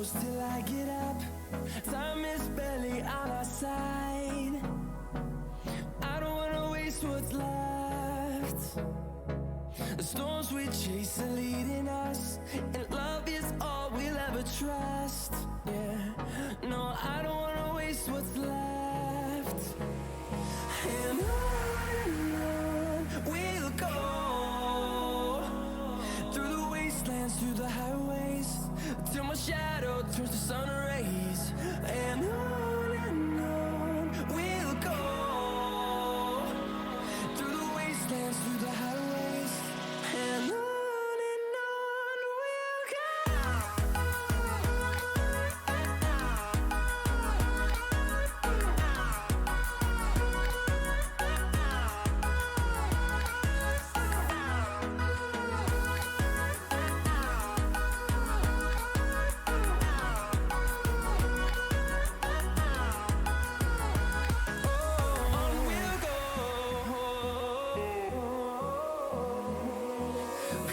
close till I get up. Time is barely on our side. I don't wanna waste what's left. The storms we chase are leading us, and love is all we'll ever trust. Yeah, no, I don't wanna waste what's left. And on we'll go, through the wastelands, through the highways, till my shadow turns to sun rays. And on we'll go, through the wastelands, through the highways, and on we'll go.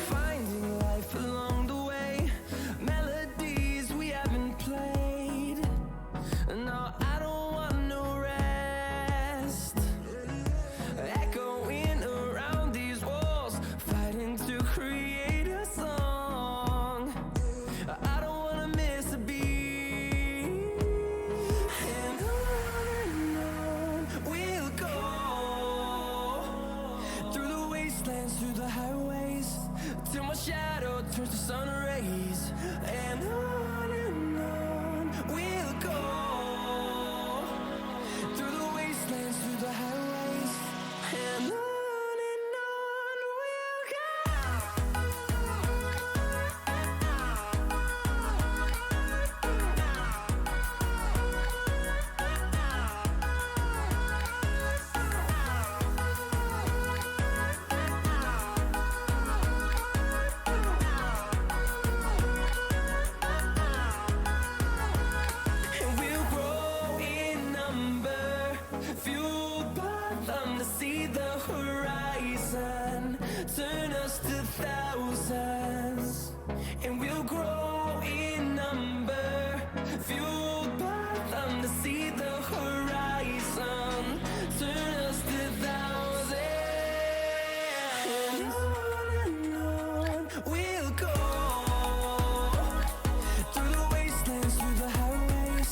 Finding life along the way, melodies we haven't played. No, I don't want no rest. Echoing around these walls, fighting to create a song. I don't wanna miss a beat. And on we'll go, through the wastelands, through the highways, till my shadow turns to sun rays. And on we'll go, through the wastelands, through the highways, and on we'll and we'll grow in number, fueled by them to see the horizon, turn us to thousands. And we'll grow in number, fueled by them to see the horizon, turn us to thousands. And on we'll go, through the wastelands, through the highways,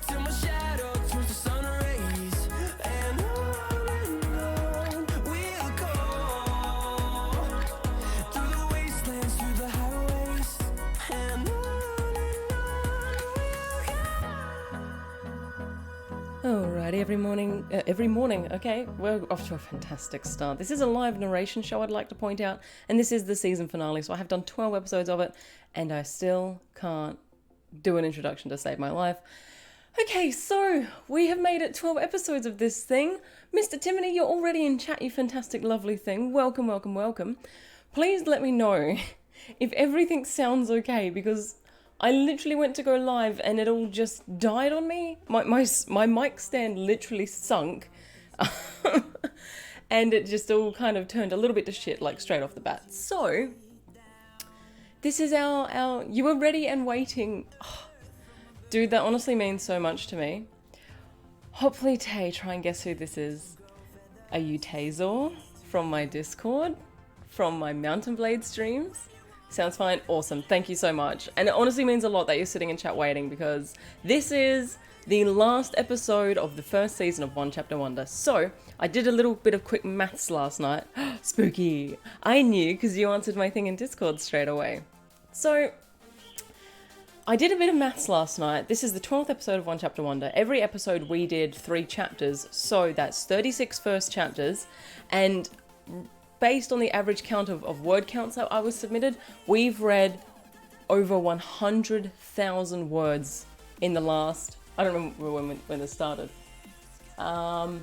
till my shadow turns to sun rays. And on we'll go, through the wastelands, through the highways, and on we'll go. Alrighty, every morning, okay, we're off to a fantastic start. This is a live narration show, I'd like to point out, and this is the season finale, so I have done 12 episodes of it, and I still can't do an introduction to save my life. Okay, so we have made it 12 episodes of this thing. Mr. Timony, you're already in chat, you fantastic, lovely thing. Welcome, welcome, welcome. Please let me know if everything sounds okay, because I literally went to go live and it all just died on me. My mic stand literally sunk. And it just all kind of turned a little bit to shit, like straight off the bat. So, this is our you were ready and waiting. Oh, dude, that honestly means so much to me. Hopefully, Tay, try and guess who this is. Are you Tazor from my Discord? From my Mountain Blade streams? Sounds fine. Awesome. Thank you so much. And it honestly means a lot that you're sitting in chat waiting, because this is the last episode of the first season of One Chapter Wonder. So I did a little bit of quick maths last night. Spooky. I knew because you answered my thing in Discord straight away. So I did a bit of maths last night. This is the 12th episode of One Chapter Wonder. Every episode we did 3 chapters. So that's 36 first chapters. And based on the average count of word counts that I was submitted, we've read over 100,000 words in the last, I don't remember when this started. So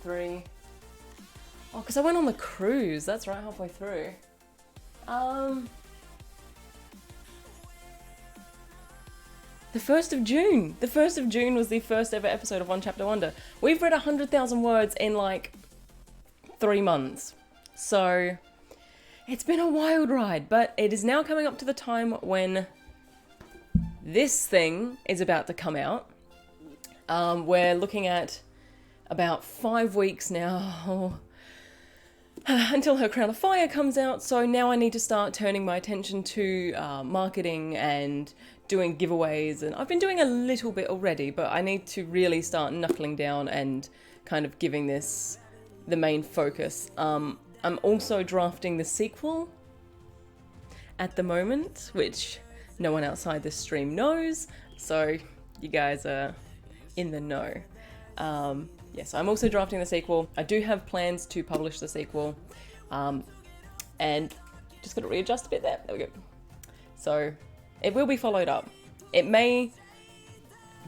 3. Oh, because I went on the cruise. That's right, halfway through. The 1st of June. The 1st of June was the first ever episode of One Chapter Wonder. We've read 100,000 words in like 3 months. So it's been a wild ride, but it is now coming up to the time when This thing is about to come out. We're looking at about 5 weeks now until her Crown of Fire comes out. So now I need to start turning my attention to marketing and doing giveaways. And I've been doing a little bit already, but I need to really start knuckling down and kind of giving this the main focus. I'm also drafting the sequel at the moment, which no one outside this stream knows. So you guys are in the know. Yes, I'm also drafting the sequel. I do have plans to publish the sequel. And just got to readjust a bit there. There we go. So it will be followed up. It may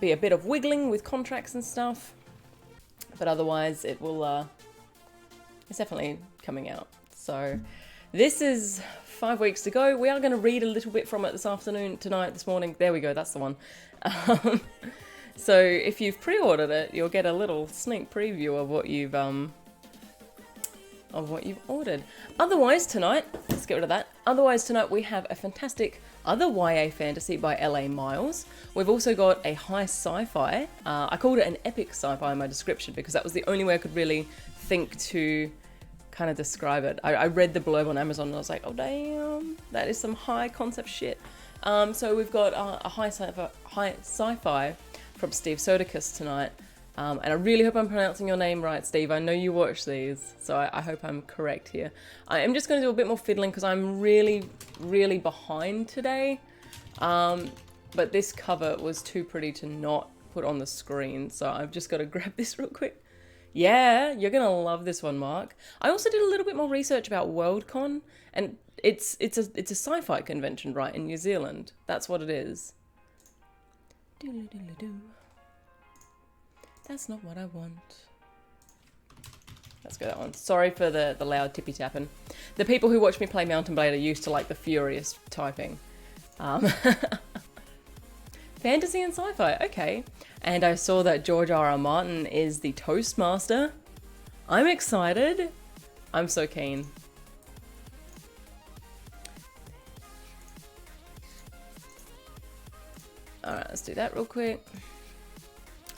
be a bit of wiggling with contracts and stuff, but otherwise it will, it's definitely coming out. So this is 5 weeks to go. We are going to read a little bit from it this afternoon, tonight, this morning. There we go, that's the one. So if you've pre-ordered it, you'll get a little sneak preview of what you've ordered. Otherwise tonight, let's get rid of that. Otherwise tonight we have a fantastic other YA fantasy by LA Myles. We've also got a high sci-fi. I called it an epic sci-fi in my description because that was the only way I could really think to kind of describe it. I read the blurb on Amazon and I was like, oh damn, that is some high concept shit. So we've got a high sci-fi from Steve Soderquist tonight. And I really hope I'm pronouncing your name right, Steve. I know you watch these, so I hope I'm correct here. I am just going to do a bit more fiddling because I'm really, really behind today. But this cover was too pretty to not put on the screen, so I've just got to grab this real quick. Yeah, you're going to love this one, Mark. I also did a little bit more research about Worldcon, and it's a sci-fi convention, right, in New Zealand. That's what it is. That's not what I want. Let's go that one. Sorry for the loud tippy tapping. The people who watch me play Mountain Blade are used to like the furious typing. Fantasy and sci-fi, okay. And I saw that George R.R. Martin is the Toastmaster. I'm excited. I'm so keen. Alright, let's do that real quick.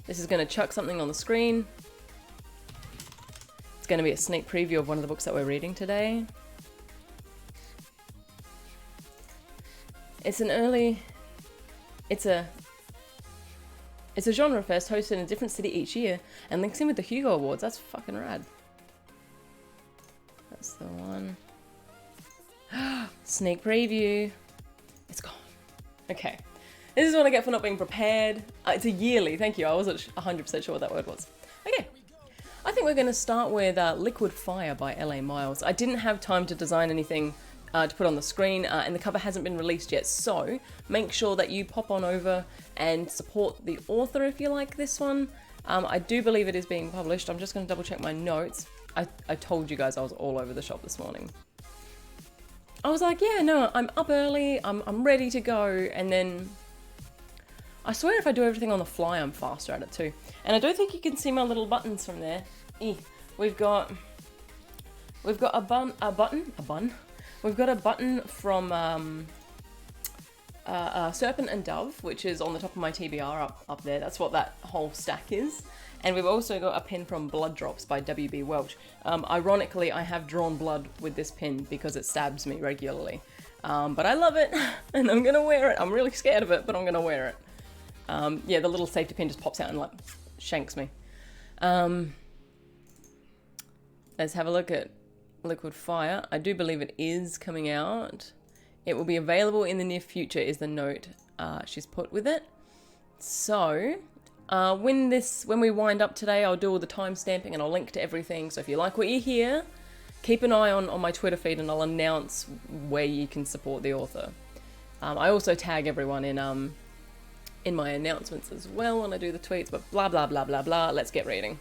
This is going to chuck something on the screen. It's going to be a sneak preview of one of the books that we're reading today. It's a genre fest hosted in a different city each year and links in with the Hugo Awards. That's fucking rad. That's the one. Sneak preview. It's gone. Okay. This is what I get for not being prepared. It's a yearly, thank you. I wasn't 100% sure what that word was. Okay. I think we're going to start with Liquid Fire by LA Myles. I didn't have time to design anything to put on the screen, and the cover hasn't been released yet, so make sure that you pop on over and support the author if you like this one. I do believe it is being published. I'm just going to double check my notes. I told you guys I was all over the shop this morning. I was like, yeah, no, I'm up early, I'm ready to go, and then I swear if I do everything on the fly, I'm faster at it too. And I don't think you can see my little buttons from there. We've got a button. We've got a button from Serpent and Dove, which is on the top of my TBR up there. That's what that whole stack is. And we've also got a pin from Blood Drops by W.B. Welch. Ironically, I have drawn blood with this pin because it stabs me regularly. But I love it, and I'm gonna wear it. I'm really scared of it, but I'm gonna wear it. Yeah, the little safety pin just pops out and like shanks me. Let's have a look at Liquid Fire. I do believe it is coming out. It will be available in the near future is the note she's put with it. So when we wind up today, I'll do all the timestamping and I'll link to everything. So if you like what you hear, keep an eye on my Twitter feed and I'll announce where you can support the author. I also tag everyone in my announcements as well when I do the tweets, but blah blah blah blah blah. Let's get reading.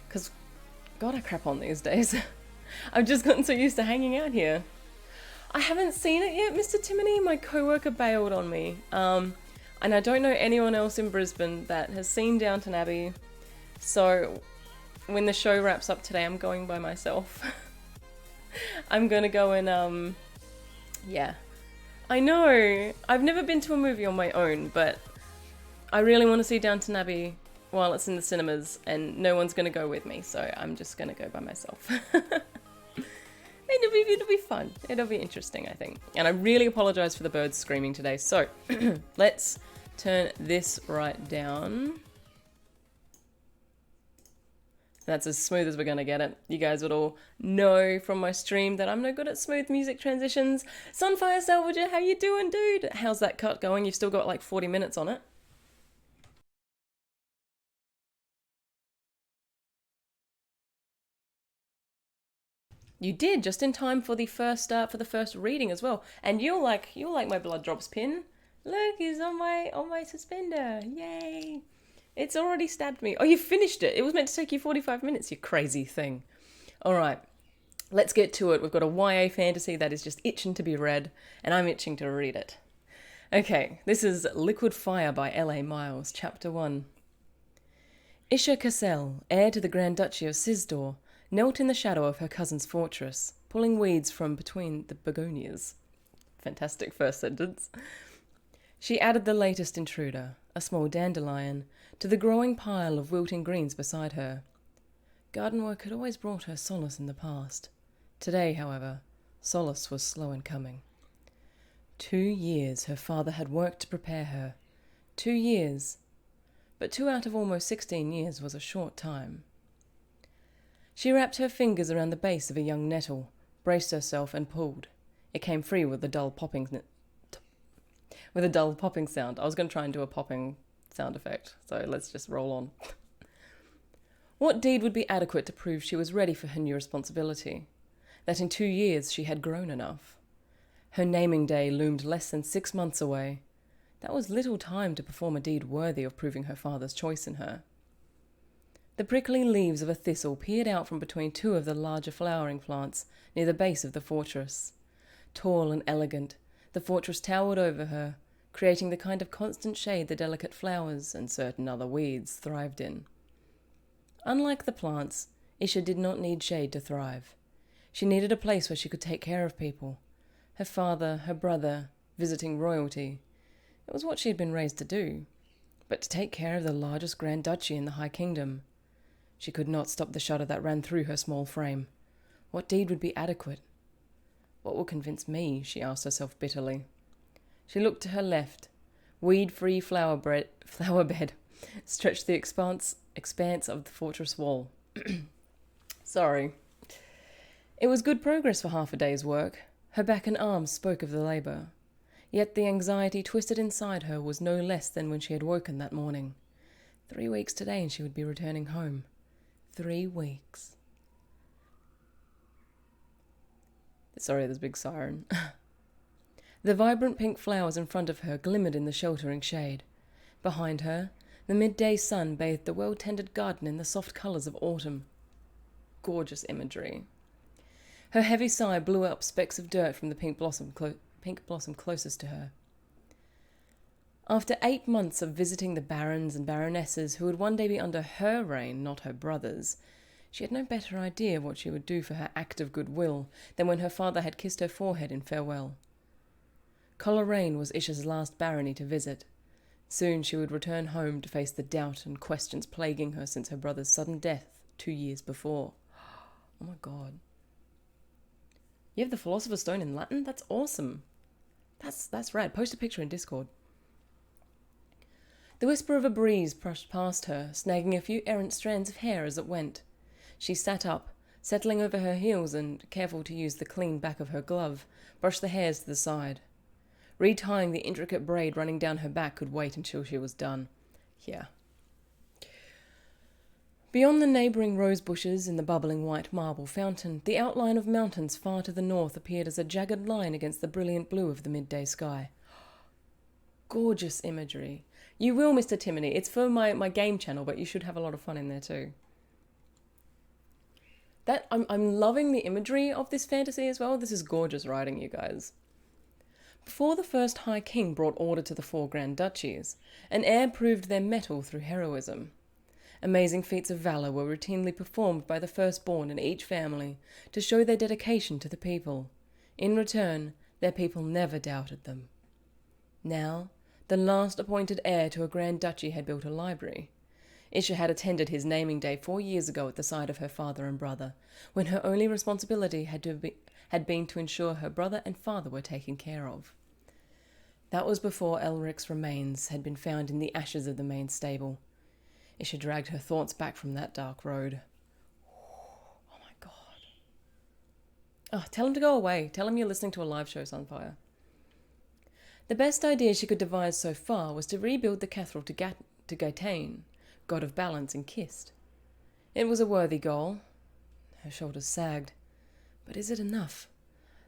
Because God, I crap on these days. I've just gotten so used to hanging out here. I haven't seen it yet, Mr. Timony. My co-worker bailed on me. And I don't know anyone else in Brisbane that has seen Downton Abbey. So when the show wraps up today, I'm going by myself. I'm gonna go and, yeah. I know. I've never been to a movie on my own, but I really want to see Downton Abbey while it's in the cinemas, and no one's going to go with me, so I'm just going to go by myself. It'll be fun. It'll be interesting, I think. And I really apologise for the birds screaming today. So let's turn this right down. That's as smooth as we're going to get it. You guys would all know from my stream that I'm no good at smooth music transitions. Sunfire Salvager, how you doing, dude? How's that cut going? You've still got like 40 minutes on it. You did, just in time for the first reading as well. And you'll like my blood drops pin. Look, he's on my suspender. Yay! It's already stabbed me. Oh, you finished it. It was meant to take you 45 minutes, you crazy thing. All right, let's get to it. We've got a YA fantasy that is just itching to be read, and I'm itching to read it. Okay, this is Liquid Fire by L.A. Myles, Chapter 1. Isha Cassel, heir to the Grand Duchy of Sizdor, knelt in the shadow of her cousin's fortress, pulling weeds from between the begonias. Fantastic first sentence. She added the latest intruder, a small dandelion, to the growing pile of wilting greens beside her. Garden work had always brought her solace in the past. Today, however, solace was slow in coming. 2 years her father had worked to prepare her. 2 years. But 2 out of almost 16 years was a short time. She wrapped her fingers around the base of a young nettle, braced herself and pulled. It came free with a dull popping sound. I was going to try and do a popping sound effect, so let's just roll on. What deed would be adequate to prove she was ready for her new responsibility? That in 2 years she had grown enough. Her naming day loomed less than 6 months away. That was little time to perform a deed worthy of proving her father's choice in her. The prickly leaves of a thistle peered out from between 2 of the larger flowering plants near the base of the fortress. Tall and elegant, the fortress towered over her, creating the kind of constant shade the delicate flowers and certain other weeds thrived in. Unlike the plants, Isha did not need shade to thrive. She needed a place where she could take care of people. Her father, her brother, visiting royalty. It was what she had been raised to do. But to take care of the largest Grand Duchy in the High Kingdom. She could not stop the shudder that ran through her small frame. What deed would be adequate? What will convince me? She asked herself bitterly. She looked to her left. Weed-free flower bed stretched the expanse of the fortress wall. Sorry. It was good progress for half a day's work. Her back and arms spoke of the labour. Yet the anxiety twisted inside her was no less than when she had woken that morning. 3 weeks today and she would be returning home. 3 weeks. Sorry, there's a big siren. The vibrant pink flowers in front of her glimmered in the sheltering shade. Behind her, the midday sun bathed the well-tended garden in the soft colours of autumn. Gorgeous imagery. Her heavy sigh blew up specks of dirt from the pink blossom closest to her. After 8 months of visiting the barons and baronesses who would one day be under her reign, not her brother's, she had no better idea what she would do for her act of goodwill than when her father had kissed her forehead in farewell. Coleraine was Isha's last barony to visit. Soon she would return home to face the doubt and questions plaguing her since her brother's sudden death 2 years before. Oh my god. You have the Philosopher's Stone in Latin? That's awesome. That's rad. Post a picture in Discord. The whisper of a breeze brushed past her, snagging a few errant strands of hair as it went. She sat up, settling over her heels and, careful to use the clean back of her glove, brushed the hairs to the side. Retying the intricate braid running down her back could wait until she was done. Yeah. Beyond the neighbouring rose bushes in the bubbling white marble fountain, the outline of mountains far to the north appeared as a jagged line against the brilliant blue of the midday sky. Gorgeous imagery. You will, Mr. Timony. It's for my game channel, but you should have a lot of fun in there too. I'm loving the imagery of this fantasy as well. This is gorgeous writing, you guys. Before the first High King brought order to the 4 Grand Duchies, an heir proved their mettle through heroism. Amazing feats of valour were routinely performed by the firstborn in each family to show their dedication to the people. In return, Their people never doubted them. Now, the last appointed heir to a grand duchy had built a library. Isha had attended his naming day 4 years ago at the side of her father and brother, when her only responsibility had been to ensure her brother and father were taken care of. That was before Elric's remains had been found in the ashes of the main stable. Isha dragged her thoughts back from that dark road. Oh my god. Oh, tell him to go away. Tell him you're listening to a live show, Sunfire. The best idea she could devise so far was to rebuild the cathedral to Gaetain, god of balance and Kist. It was a worthy goal. Her shoulders sagged. But is it enough?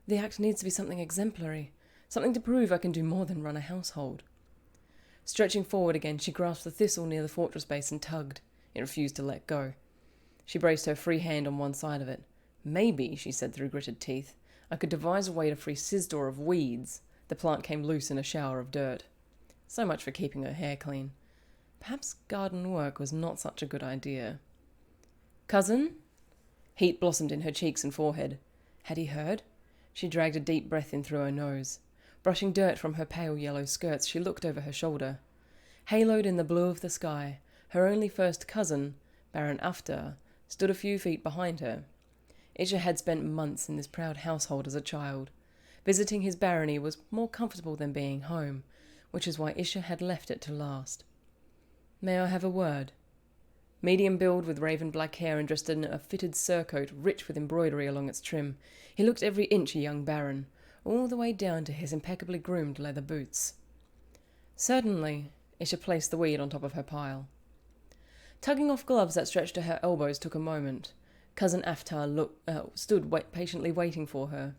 The act needs to be something exemplary, something to prove I can do more than run a household. Stretching forward again, she grasped the thistle near the fortress base and tugged. It refused to let go. She braced her free hand on one side of it. Maybe, she said through gritted teeth, I could devise a way to free Sizdor of weeds. The plant came loose in a shower of dirt. So much for keeping her hair clean. Perhaps garden work was not such a good idea. Cousin? Heat blossomed in her cheeks and forehead. Had he heard? She dragged a deep breath in through her nose. Brushing dirt from her pale yellow skirts, she looked over her shoulder. Haloed in the blue of the sky, her only first cousin, Baron Aftar, stood a few feet behind her. Isha had spent months in this proud household as a child. Visiting his barony was more comfortable than being home, which is why Isha had left it to last. May I have a word? Medium build with raven black hair and dressed in a fitted surcoat rich with embroidery along its trim, he looked every inch a young baron, all the way down to his impeccably groomed leather boots. Certainly, Isha placed the weed on top of her pile. Tugging off gloves that stretched to her elbows took a moment. Cousin Aftar stood patiently waiting for her.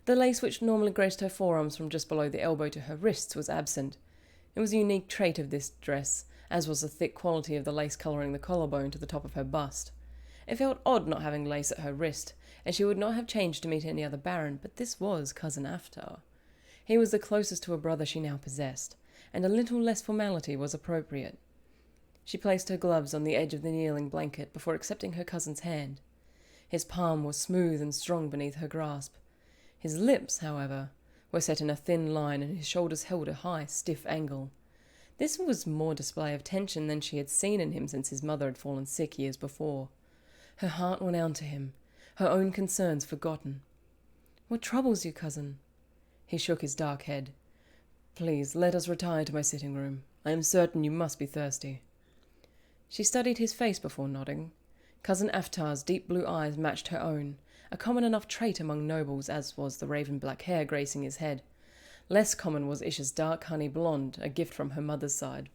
The lace which normally graced her forearms from just below the elbow to her wrists was absent. It was a unique trait of this dress, as was the thick quality of the lace colouring the collarbone to the top of her bust. It felt odd not having lace at her wrist, and she would not have changed to meet any other baron, but this was Cousin Aftar. He was the closest to a brother she now possessed, and a little less formality was appropriate. She placed her gloves on the edge of the kneeling blanket before accepting her cousin's hand. His palm was smooth and strong beneath her grasp. His lips, however, were set in a thin line, and his shoulders held a high, stiff angle. This was more display of tension than she had seen in him since his mother had fallen sick years before. Her heart went out to him, her own concerns forgotten. What troubles you, cousin? He shook his dark head. Please, let us retire to my sitting room. I am certain you must be thirsty. She studied his face before nodding. Cousin Aftar's deep blue eyes matched her own, a common enough trait among nobles as was the raven black hair gracing his head. Less common was Isha's dark honey blonde, a gift from her mother's side.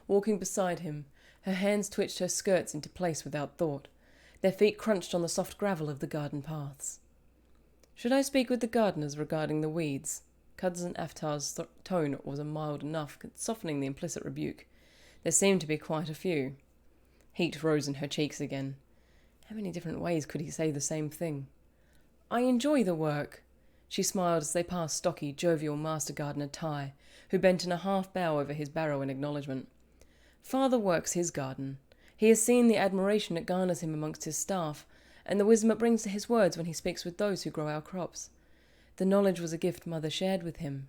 Walking beside him, her hands twitched her skirts into place without thought. Their feet crunched on the soft gravel of the garden paths. Should I speak with the gardeners regarding the weeds? Cousin Aftar's tone was mild enough, softening the implicit rebuke. There seemed to be quite a few. Heat rose in her cheeks again. How many different ways could he say the same thing? I enjoy the work. She smiled as they passed stocky, jovial Master Gardener Ty, who bent in a half bow over his barrow in acknowledgement. Father works his garden. He has seen the admiration it garners him amongst his staff, and the wisdom it brings to his words when he speaks with those who grow our crops. The knowledge was a gift Mother shared with him.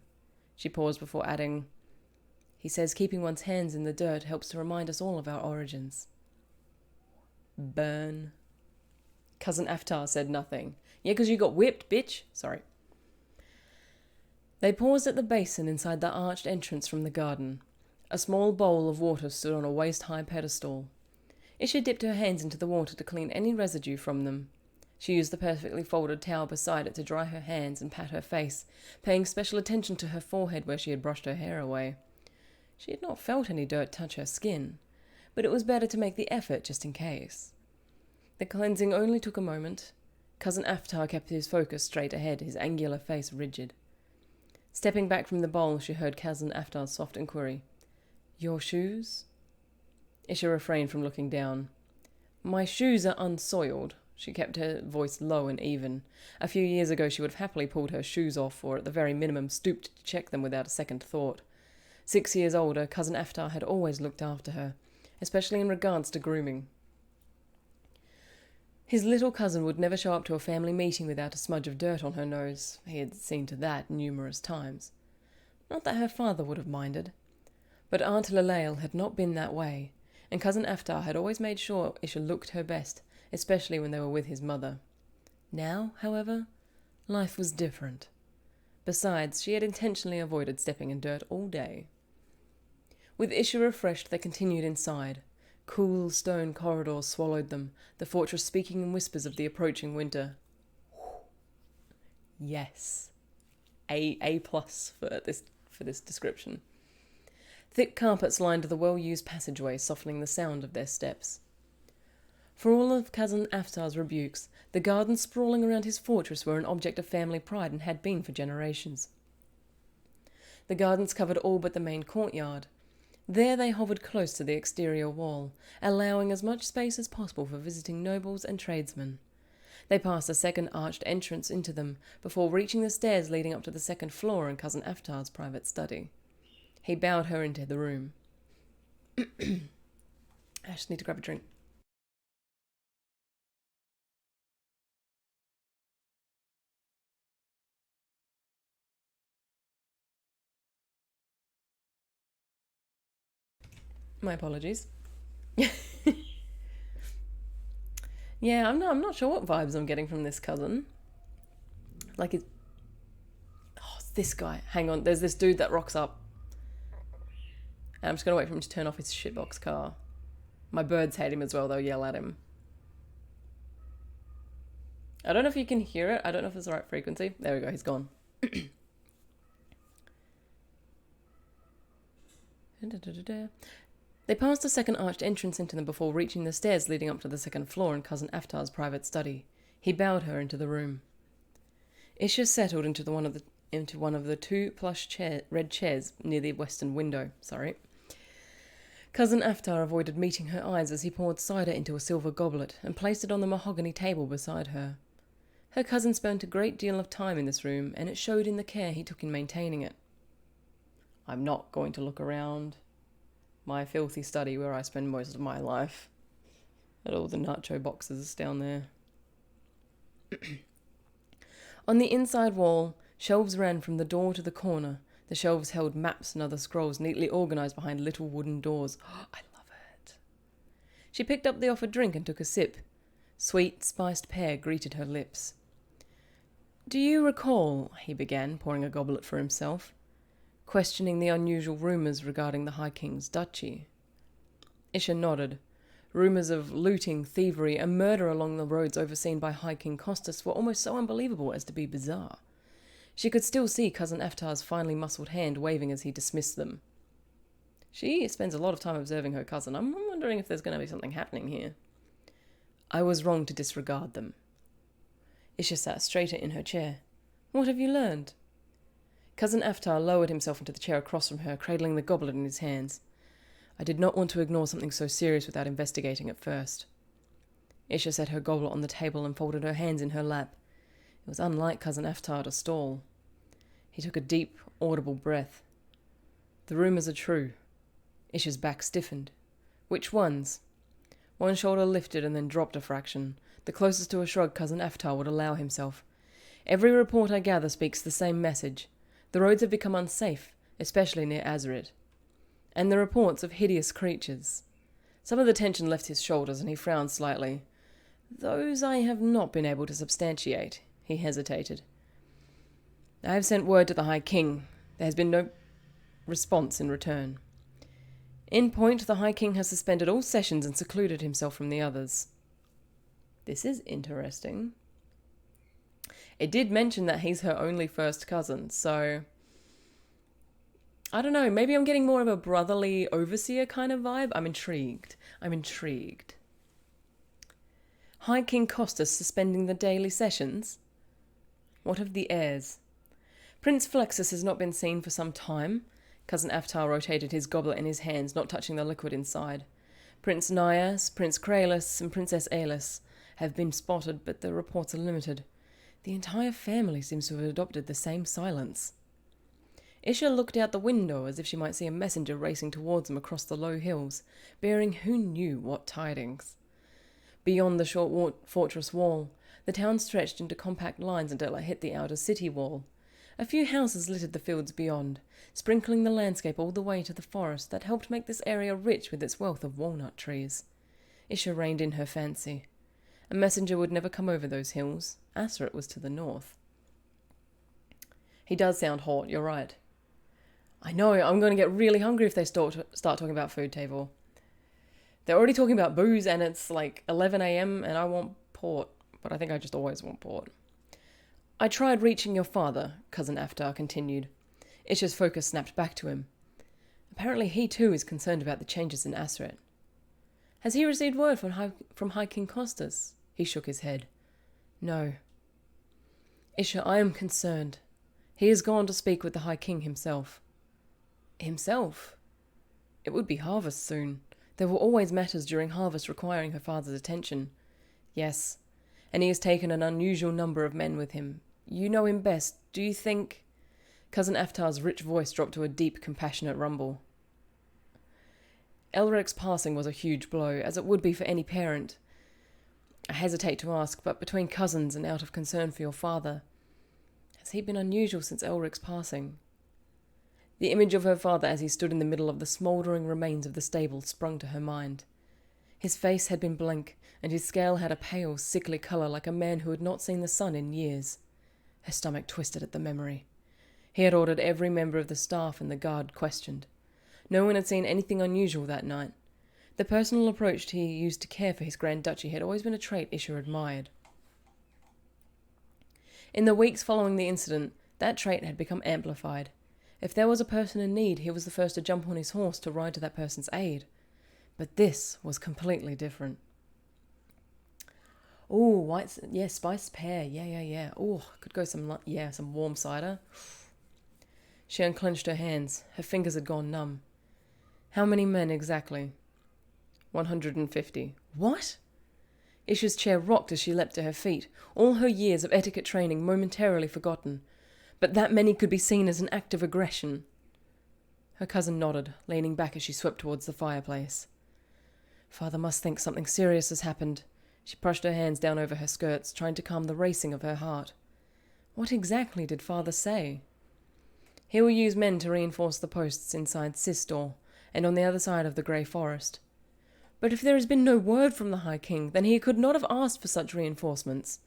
She paused before adding, He says keeping one's hands in the dirt helps to remind us all of our origins. Burn. Cousin Aftar said nothing. Yeah, 'cause you got whipped, bitch. Sorry. They paused at the basin inside the arched entrance from the garden. A small bowl of water stood on a waist-high pedestal. Isha dipped her hands into the water to clean any residue from them. She used the perfectly folded towel beside it to dry her hands and pat her face, paying special attention to her forehead where she had brushed her hair away. She had not felt any dirt touch her skin, but it was better to make the effort just in case. The cleansing only took a moment. Cousin Aftar kept his focus straight ahead, his angular face rigid. Stepping back from the bowl, she heard Cousin Aftar's soft inquiry. Your shoes? Isha refrained from looking down. My shoes are unsoiled. She kept her voice low and even. A few years ago she would have happily pulled her shoes off, or at the very minimum stooped to check them without a second thought. 6 years older, Cousin Aftar had always looked after her, especially in regards to grooming. His little cousin would never show up to a family meeting without a smudge of dirt on her nose. He had seen to that numerous times. Not that her father would have minded. But Aunt Lalaile had not been that way, and Cousin Aftar had always made sure Isha looked her best, especially when they were with his mother. Now, however, life was different. Besides, she had intentionally avoided stepping in dirt all day. With Isha refreshed, they continued inside. Cool stone corridors swallowed them, the fortress speaking in whispers of the approaching winter. Yes. A plus for this description. Thick carpets lined the well-used passageway, softening the sound of their steps. For all of Cousin Aftar's rebukes, the gardens sprawling around his fortress were an object of family pride and had been for generations. The gardens covered all but the main courtyard. There they hovered close to the exterior wall, allowing as much space as possible for visiting nobles and tradesmen. They passed a second arched entrance into them before reaching the stairs leading up to the second floor and Cousin Aftar's private study. He bowed her into the room. I just need to grab a drink. My apologies. Yeah, I'm not sure what vibes I'm getting from this cousin. Like it's this guy. Hang on, there's this dude that rocks up. And I'm just gonna wait for him to turn off his shitbox car. My birds hate him as well, they'll yell at him. I don't know if you can hear it. I don't know if it's the right frequency. There we go, he's gone. They passed a second arched entrance into them before reaching the stairs leading up to the second floor and Cousin Aftar's private study. He bowed her into the room. Isha settled into one of the two plush red chairs near the western window. Cousin Aftar avoided meeting her eyes as he poured cider into a silver goblet and placed it on the mahogany table beside her. Her cousin spent a great deal of time in this room, and it showed in the care he took in maintaining it. I'm not going to look around my filthy study where I spend most of my life at all the nacho boxes down there. On the inside wall, shelves ran from the door to the corner. The shelves held maps and other scrolls neatly organised behind little wooden doors. Oh, I love it. She picked up the offered drink and took a sip. Sweet, spiced pear greeted her lips. Do you recall, he began, pouring a goblet for himself, questioning the unusual rumours regarding the High King's duchy? Isha nodded. Rumours of looting, thievery, and murder along the roads overseen by High King Costas were almost so unbelievable as to be bizarre. She could still see Cousin Aftar's finely muscled hand waving as he dismissed them. She spends a lot of time observing her cousin. I'm wondering if there's going to be something happening here. I was wrong to disregard them. Isha sat straighter in her chair. What have you learned? Cousin Aftar lowered himself into the chair across from her, cradling the goblet in his hands. I did not want to ignore something so serious without investigating it first. Isha set her goblet on the table and folded her hands in her lap. It was unlike Cousin Aftar to stall. He took a deep, audible breath. The rumours are true. Isha's back stiffened. Which ones? One shoulder lifted and then dropped a fraction, the closest to a shrug Cousin Aftar would allow himself. Every report I gather speaks the same message. The roads have become unsafe, especially near Azerit. And the reports of hideous creatures. Some of the tension left his shoulders and he frowned slightly. Those I have not been able to substantiate. He hesitated. I have sent word to the High King. There has been no response in return. In point, the High King has suspended all sessions and secluded himself from the others. This is interesting. It did mention that he's her only first cousin, so I don't know, maybe I'm getting more of a brotherly overseer kind of vibe. I'm intrigued. High King Costas suspending the daily sessions? What of the heirs? Prince Flexus has not been seen for some time. Cousin Aftar rotated his goblet in his hands, not touching the liquid inside. Prince Nias, Prince Kralis, and Princess Aelis have been spotted, but the reports are limited. The entire family seems to have adopted the same silence. Isha looked out the window as if she might see a messenger racing towards them across the low hills, bearing who knew what tidings. Beyond the short fortress wall, the town stretched into compact lines until it hit the outer city wall. A few houses littered the fields beyond, sprinkling the landscape all the way to the forest that helped make this area rich with its wealth of walnut trees. Isha reined in her fancy. A messenger would never come over those hills. Aserit was to the north. He does sound hot, you're right. I know, I'm going to get really hungry if they start talking about food, Tavor. They're already talking about booze and it's like 11 a.m. and I want port, but I think I just always want port. I tried reaching your father, Cousin Aftar continued. Isha's focus snapped back to him. Apparently he too is concerned about the changes in Aserit. Has he received word from High King Costas? He shook his head. No. Isha, I am concerned. He has gone to speak with the High King himself. Himself? It would be harvest soon. There were always matters during harvest requiring her father's attention. Yes, and he has taken an unusual number of men with him. You know him best. Do you think... Cousin Aftar's rich voice dropped to a deep, compassionate rumble. Elric's passing was a huge blow, as it would be for any parent. I hesitate to ask, but between cousins and out of concern for your father, has he been unusual since Elric's passing? The image of her father as he stood in the middle of the smouldering remains of the stable sprung to her mind. His face had been blank, and his scale had a pale, sickly colour like a man who had not seen the sun in years. Her stomach twisted at the memory. He had ordered every member of the staff and the guard questioned. No one had seen anything unusual that night. The personal approach he used to care for his Grand Duchy had always been a trait Isha admired. In the weeks following the incident, that trait had become amplified. If there was a person in need, he was the first to jump on his horse to ride to that person's aid. But this was completely different. Oh, spiced pear. Yeah. Oh, could go some warm cider. She unclenched her hands. Her fingers had gone numb. How many men exactly? 150. What? Isha's chair rocked as she leapt to her feet, all her years of etiquette training momentarily forgotten. But that many could be seen as an act of aggression. Her cousin nodded, leaning back as she swept towards the fireplace. Father must think something serious has happened. She brushed her hands down over her skirts, trying to calm the racing of her heart. What exactly did Father say? He will use men to reinforce the posts inside Sistor, and on the other side of the Grey Forest. But if there has been no word from the High King, then he could not have asked for such reinforcements.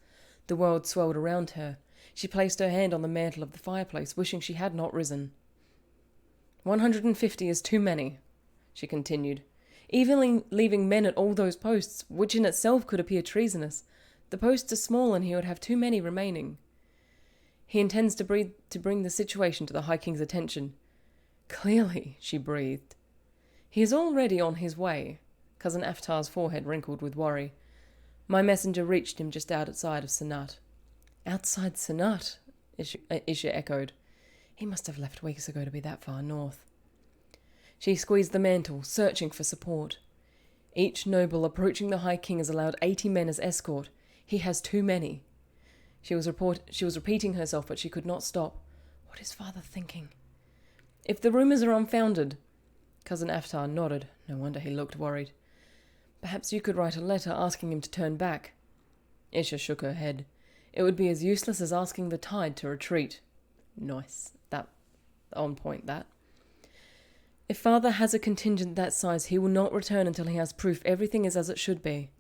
The world swelled around her. She placed her hand on the mantle of the fireplace, wishing she had not risen. 150 is too many, she continued. Even leaving men at all those posts, which in itself could appear treasonous, the posts are small and he would have too many remaining. He intends to bring the situation to the High King's attention. Clearly, she breathed. He is already on his way. Cousin Aftar's forehead wrinkled with worry. My messenger reached him just outside of Sanat. Outside Sanat? Isha echoed. He must have left weeks ago to be that far north. She squeezed the mantle, searching for support. Each noble approaching the High King is allowed 80 men as escort. He has too many. She was repeating herself, but she could not stop. What is Father thinking? If the rumours are unfounded... Cousin Aftar nodded. No wonder he looked worried. Perhaps you could write a letter asking him to turn back. Isha shook her head. It would be as useless as asking the tide to retreat. Nice. That. On point, that. If Father has a contingent that size, he will not return until he has proof everything is as it should be.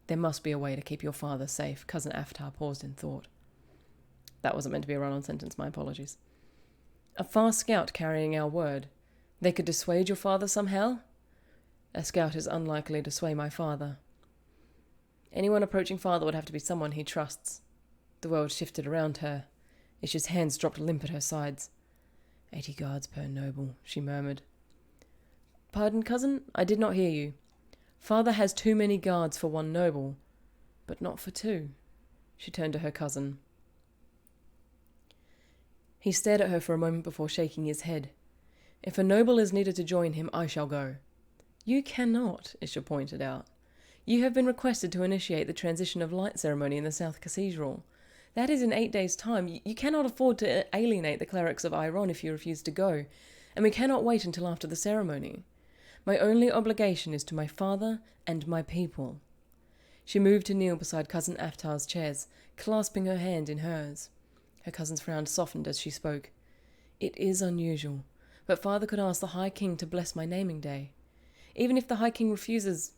There must be a way to keep your father safe. Cousin Aftar paused in thought. That wasn't meant to be a run-on sentence, my apologies. A fast scout carrying our word. They could dissuade your father somehow? A scout is unlikely to sway my father. Anyone approaching Father would have to be someone he trusts. The world shifted around her. Isha's hands dropped limp at her sides. 80 guards per noble, she murmured. Pardon, cousin? I did not hear you. Father has too many guards for one noble, but not for two. She turned to her cousin. He stared at her for a moment before shaking his head. If a noble is needed to join him, I shall go. You cannot, Isha pointed out. You have been requested to initiate the transition of light ceremony in the South Cathedral. That is in 8 days' time. You cannot afford to alienate the clerics of Iron if you refuse to go, and we cannot wait until after the ceremony. My only obligation is to my father and my people. She moved to kneel beside Cousin Aftar's chairs, clasping her hand in hers. Her cousin's frown softened as she spoke. It is unusual, but Father could ask the High King to bless my naming day. Even if the High King refuses...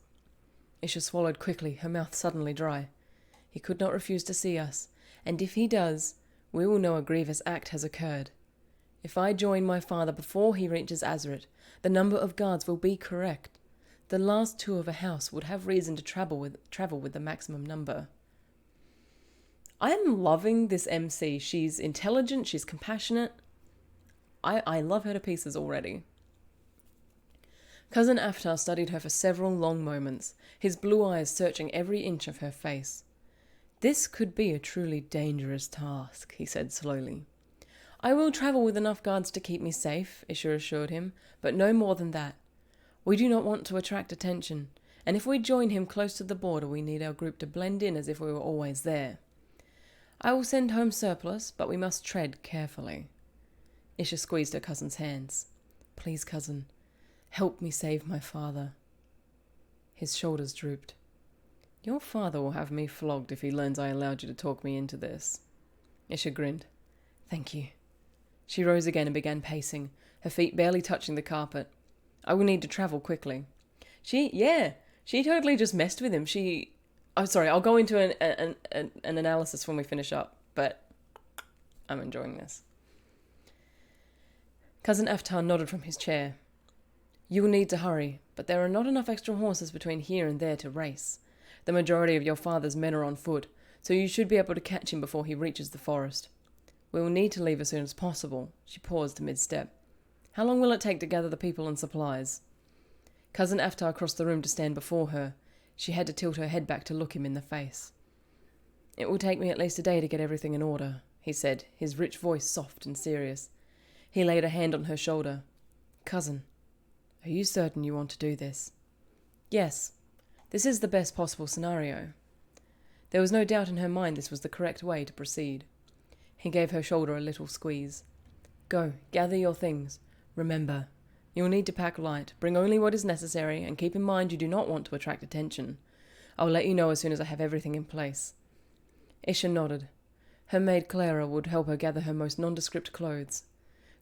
Isha swallowed quickly, her mouth suddenly dry. He could not refuse to see us, and if he does, we will know a grievous act has occurred. If I join my father before he reaches Azeroth, the number of guards will be correct. The last two of a house would have reason to travel with the maximum number. I am loving this MC. She's intelligent, she's compassionate. I love her to pieces already. Cousin Aftar studied her for several long moments, his blue eyes searching every inch of her face. This could be a truly dangerous task, he said slowly. I will travel with enough guards to keep me safe, Isha assured him, but no more than that. We do not want to attract attention, and if we join him close to the border, we need our group to blend in as if we were always there. I will send home surplus, but we must tread carefully. Isha squeezed her cousin's hands. Please, cousin, help me save my father. His shoulders drooped. Your father will have me flogged if he learns I allowed you to talk me into this. Isha grinned. Thank you. She rose again and began pacing, her feet barely touching the carpet. I will need to travel quickly. She totally just messed with him. I'll go into an analysis when we finish up, but I'm enjoying this. Cousin Aftar nodded from his chair. You will need to hurry, but there are not enough extra horses between here and there to race. The majority of your father's men are on foot, so you should be able to catch him before he reaches the forest. We will need to leave as soon as possible. She paused mid-step. How long will it take to gather the people and supplies? Cousin Aftar crossed the room to stand before her. She had to tilt her head back to look him in the face. It will take me at least a day to get everything in order, he said, his rich voice soft and serious. He laid a hand on her shoulder. Cousin, are you certain you want to do this? Yes. This is the best possible scenario. There was no doubt in her mind this was the correct way to proceed. He gave her shoulder a little squeeze. Go, gather your things. Remember, you will need to pack light, bring only what is necessary, and keep in mind you do not want to attract attention. I will let you know as soon as I have everything in place. Isha nodded. Her maid Clara would help her gather her most nondescript clothes.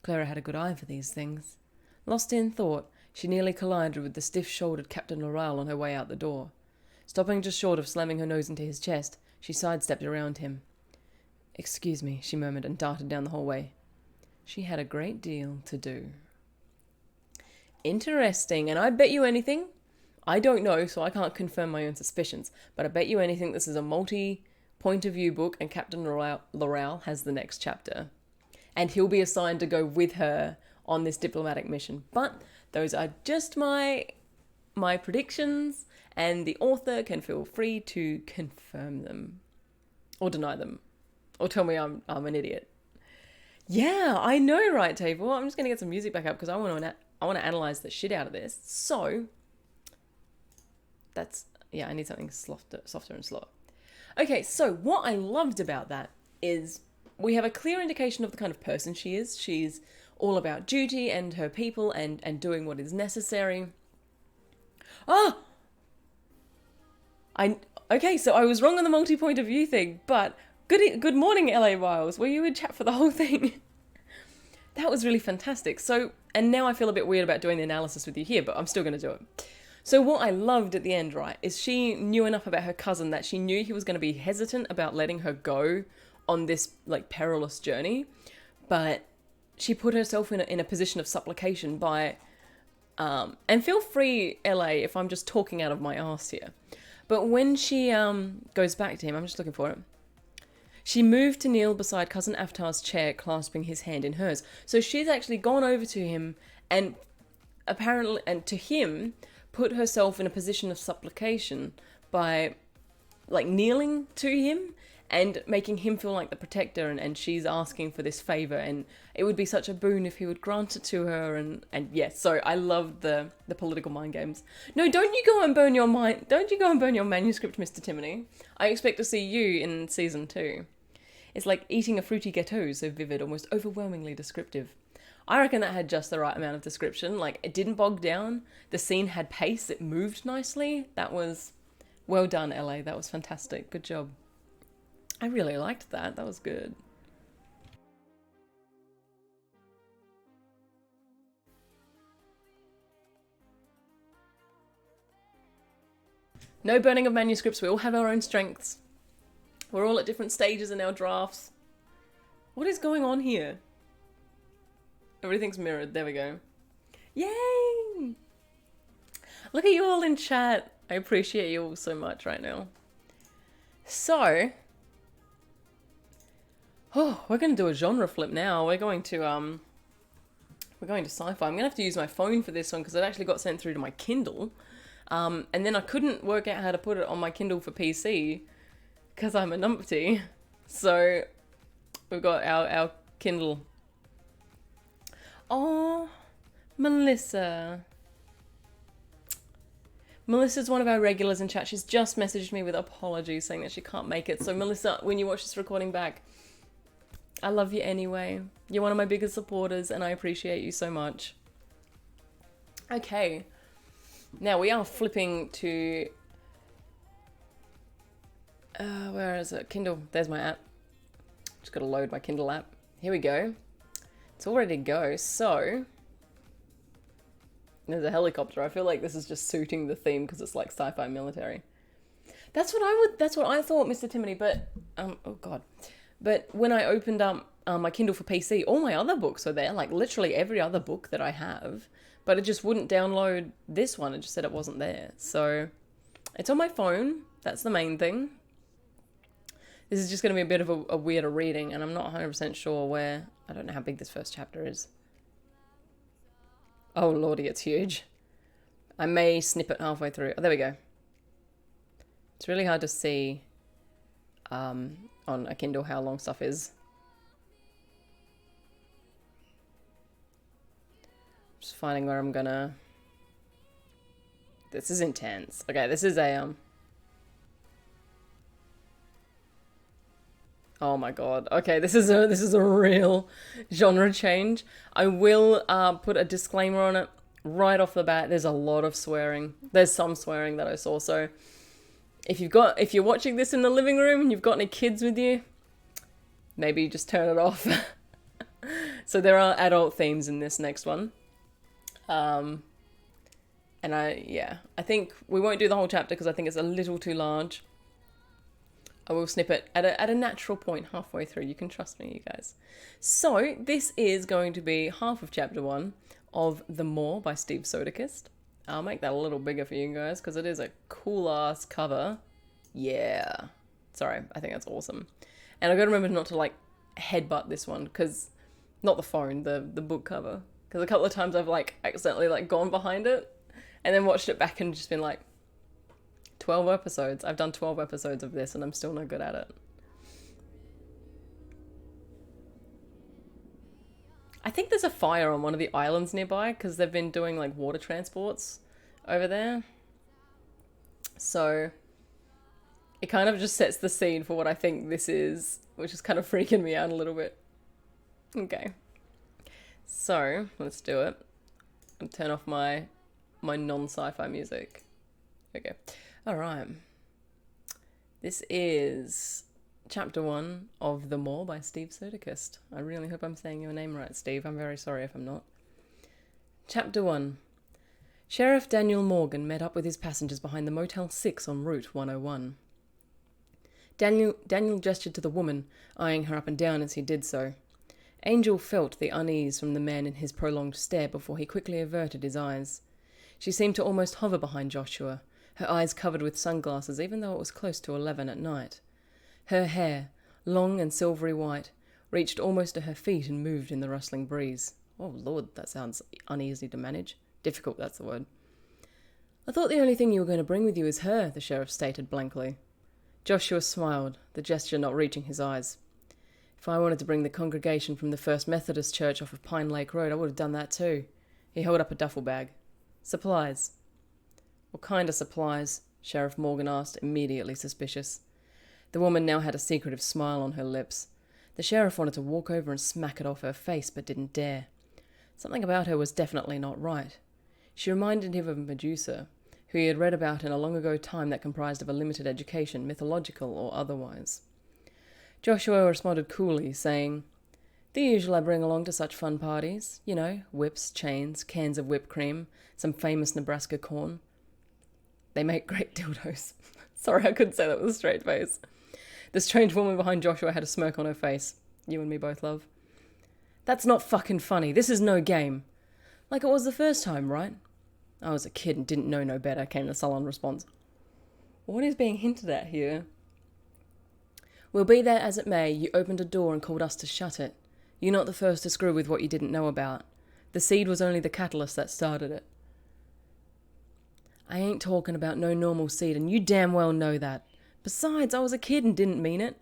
Clara had a good eye for these things. Lost in thought, she nearly collided with the stiff-shouldered Captain Loral on her way out the door. Stopping just short of slamming her nose into his chest, she sidestepped around him. Excuse me, she murmured and darted down the hallway. She had a great deal to do. Interesting, and I bet you anything, I don't know, so I can't confirm my own suspicions, but I bet you anything this is a multi-point of view book and Captain Loral has the next chapter. And he'll be assigned to go with her on this diplomatic mission. But those are just my predictions, and the author can feel free to confirm them. Or deny them. Or tell me I'm an idiot. Yeah, I know, right, Table? I'm just going to get some music back up because I want to analyze the shit out of this. So, I need something softer and slower. Okay, so what I loved about that is we have a clear indication of the kind of person she is. She's all about duty and her people and doing what is necessary. Okay, so I was wrong on the multi-point of view thing, but good morning, LA Myles. Were you in chat for the whole thing? That was really fantastic. So, and now I feel a bit weird about doing the analysis with you here, but I'm still going to do it. So what I loved at the end, right, is she knew enough about her cousin that she knew he was going to be hesitant about letting her go on this, like, perilous journey. But she put herself in a position of supplication by... and feel free, LA, if I'm just talking out of my arse here. But when she goes back to him, I'm just looking for it. She moved to kneel beside Cousin Aftar's chair, clasping his hand in hers. So she's actually gone over to him and apparently, and to him, put herself in a position of supplication by, like, kneeling to him and making him feel like the protector, and she's asking for this favor, and it would be such a boon if he would grant it to her, and yes, so I love the political mind games. No, don't you go and burn your manuscript, Mr. Timony. I expect to see you in season 2. It's like eating a fruity gâteau, so vivid, almost overwhelmingly descriptive. I reckon that had just the right amount of description. Like, it didn't bog down. The scene had pace. It moved nicely. That was Well done, LA. That was fantastic. Good job. I really liked that. That was good. No burning of manuscripts. We all have our own strengths. We're all at different stages in our drafts. What is going on here? Everything's mirrored. There we go. Yay! Look at you all in chat. I appreciate you all so much right now. So, we're going to do a genre flip now. We're going to sci-fi. I'm going to have to use my phone for this one because it actually got sent through to my Kindle. And then I couldn't work out how to put it on my Kindle for PC because I'm a numpty. So, we've got our Kindle. Oh, Melissa. Melissa's one of our regulars in chat. She's just messaged me with apologies saying that she can't make it. So Melissa, when you watch this recording back, I love you anyway. You're one of my biggest supporters and I appreciate you so much. Okay. Now we are flipping to... where is it? Kindle. There's my app. Just got to load my Kindle app. Here we go. It's all ready to go. So... There's a helicopter. I feel like this is just suiting the theme because it's like sci-fi military. That's what I thought, Mr. Timony, but oh god. But when I opened up my Kindle for PC, all my other books are there, like literally every other book that I have, but it just wouldn't download this one. It just said it wasn't there. So it's on my phone. That's the main thing. This is just going to be a bit of a weirder reading, and I'm not 100% sure where. I don't know how big this first chapter is. Oh lordy, it's huge. I may snip it halfway through. Oh, there we go. It's really hard to see on a Kindle how long stuff is. Just finding where I'm gonna... This is intense. Okay, this is a... Oh my god. Okay, this is a real genre change. I will put a disclaimer on it right off the bat. There's a lot of swearing. There's some swearing that I saw. So if you're watching this in the living room and you've got any kids with you, maybe just turn it off. So there are adult themes in this next one. And I think we won't do the whole chapter because I think it's a little too large. I will snip it at a natural point halfway through. You can trust me, you guys. So this is going to be half of chapter 1 of The More by Steve Soderquist. I'll make that a little bigger for you guys because it is a cool ass cover. Yeah. Sorry, I think that's awesome. And I've got to remember not to like headbutt this one because, not the phone, the book cover. Because a couple of times I've like accidentally like gone behind it and then watched it back and just been like, 12 episodes. I've done 12 episodes of this and I'm still no good at it. I think there's a fire on one of the islands nearby because they've been doing like water transports over there. So it kind of just sets the scene for what I think this is, which is kind of freaking me out a little bit. Okay. So let's do it. I'll turn off my non-sci-fi music. Okay. Alright, this is chapter 1 of The More by Steve Soderquist. I really hope I'm saying your name right, Steve. I'm very sorry if I'm not. Chapter 1. Sheriff Daniel Morgan met up with his passengers behind the Motel 6 on Route 101. Daniel gestured to the woman, eyeing her up and down as he did so. Angel felt the unease from the man in his prolonged stare before he quickly averted his eyes. She seemed to almost hover behind Joshua, her eyes covered with sunglasses even though it was close to 11 at night. Her hair, long and silvery white, reached almost to her feet and moved in the rustling breeze. Oh lord, that sounds uneasy to manage. Difficult, that's the word. I thought the only thing you were going to bring with you is her, the sheriff stated blankly. Joshua smiled, the gesture not reaching his eyes. If I wanted to bring the congregation from the First Methodist Church off of Pine Lake Road, I would have done that too. He held up a duffel bag. Supplies. What kind of supplies? Sheriff Morgan asked, immediately suspicious. The woman now had a secretive smile on her lips. The sheriff wanted to walk over and smack it off her face, but didn't dare. Something about her was definitely not right. She reminded him of Medusa, who he had read about in a long-ago time that comprised of a limited education, mythological or otherwise. Joshua responded coolly, saying, "The usual I bring along to such fun parties. You know, whips, chains, cans of whipped cream, some famous Nebraska corn. They make great dildos." Sorry, I couldn't say that with a straight face. The strange woman behind Joshua had a smirk on her face. You and me both, love. "That's not fucking funny. This is no game." "Like it was the first time, right?" "I was a kid and didn't know no better," came the sullen response. What is being hinted at here? "Well, be that as it may, you opened a door and called us to shut it. You're not the first to screw with what you didn't know about. The seed was only the catalyst that started it." "I ain't talking about no normal seed, and you damn well know that. Besides, I was a kid and didn't mean it."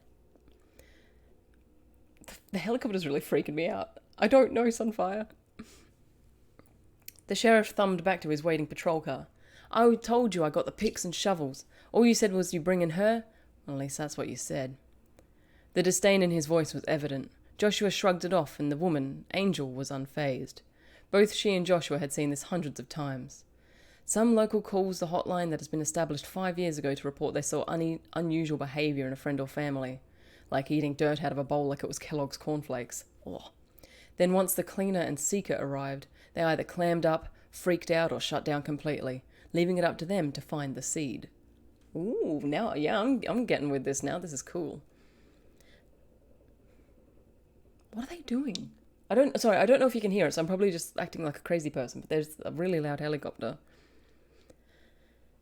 The helicopter's really freaking me out. "I don't know, Sunfire." The sheriff thumbed back to his waiting patrol car. "I told you I got the picks and shovels. All you said was you bringing her? Well, at least that's what you said." The disdain in his voice was evident. Joshua shrugged it off, and the woman, Angel, was unfazed. Both she and Joshua had seen this hundreds of times. Some local calls the hotline that has been established 5 years ago to report they saw unusual behaviour in a friend or family, like eating dirt out of a bowl like it was Kellogg's cornflakes. Oh. Then once the cleaner and seeker arrived, they either clammed up, freaked out, or shut down completely, leaving it up to them to find the seed. Ooh, now, yeah, I'm getting with this now. This is cool. What are they doing? I don't know if you can hear it, so I'm probably just acting like a crazy person, but there's a really loud helicopter.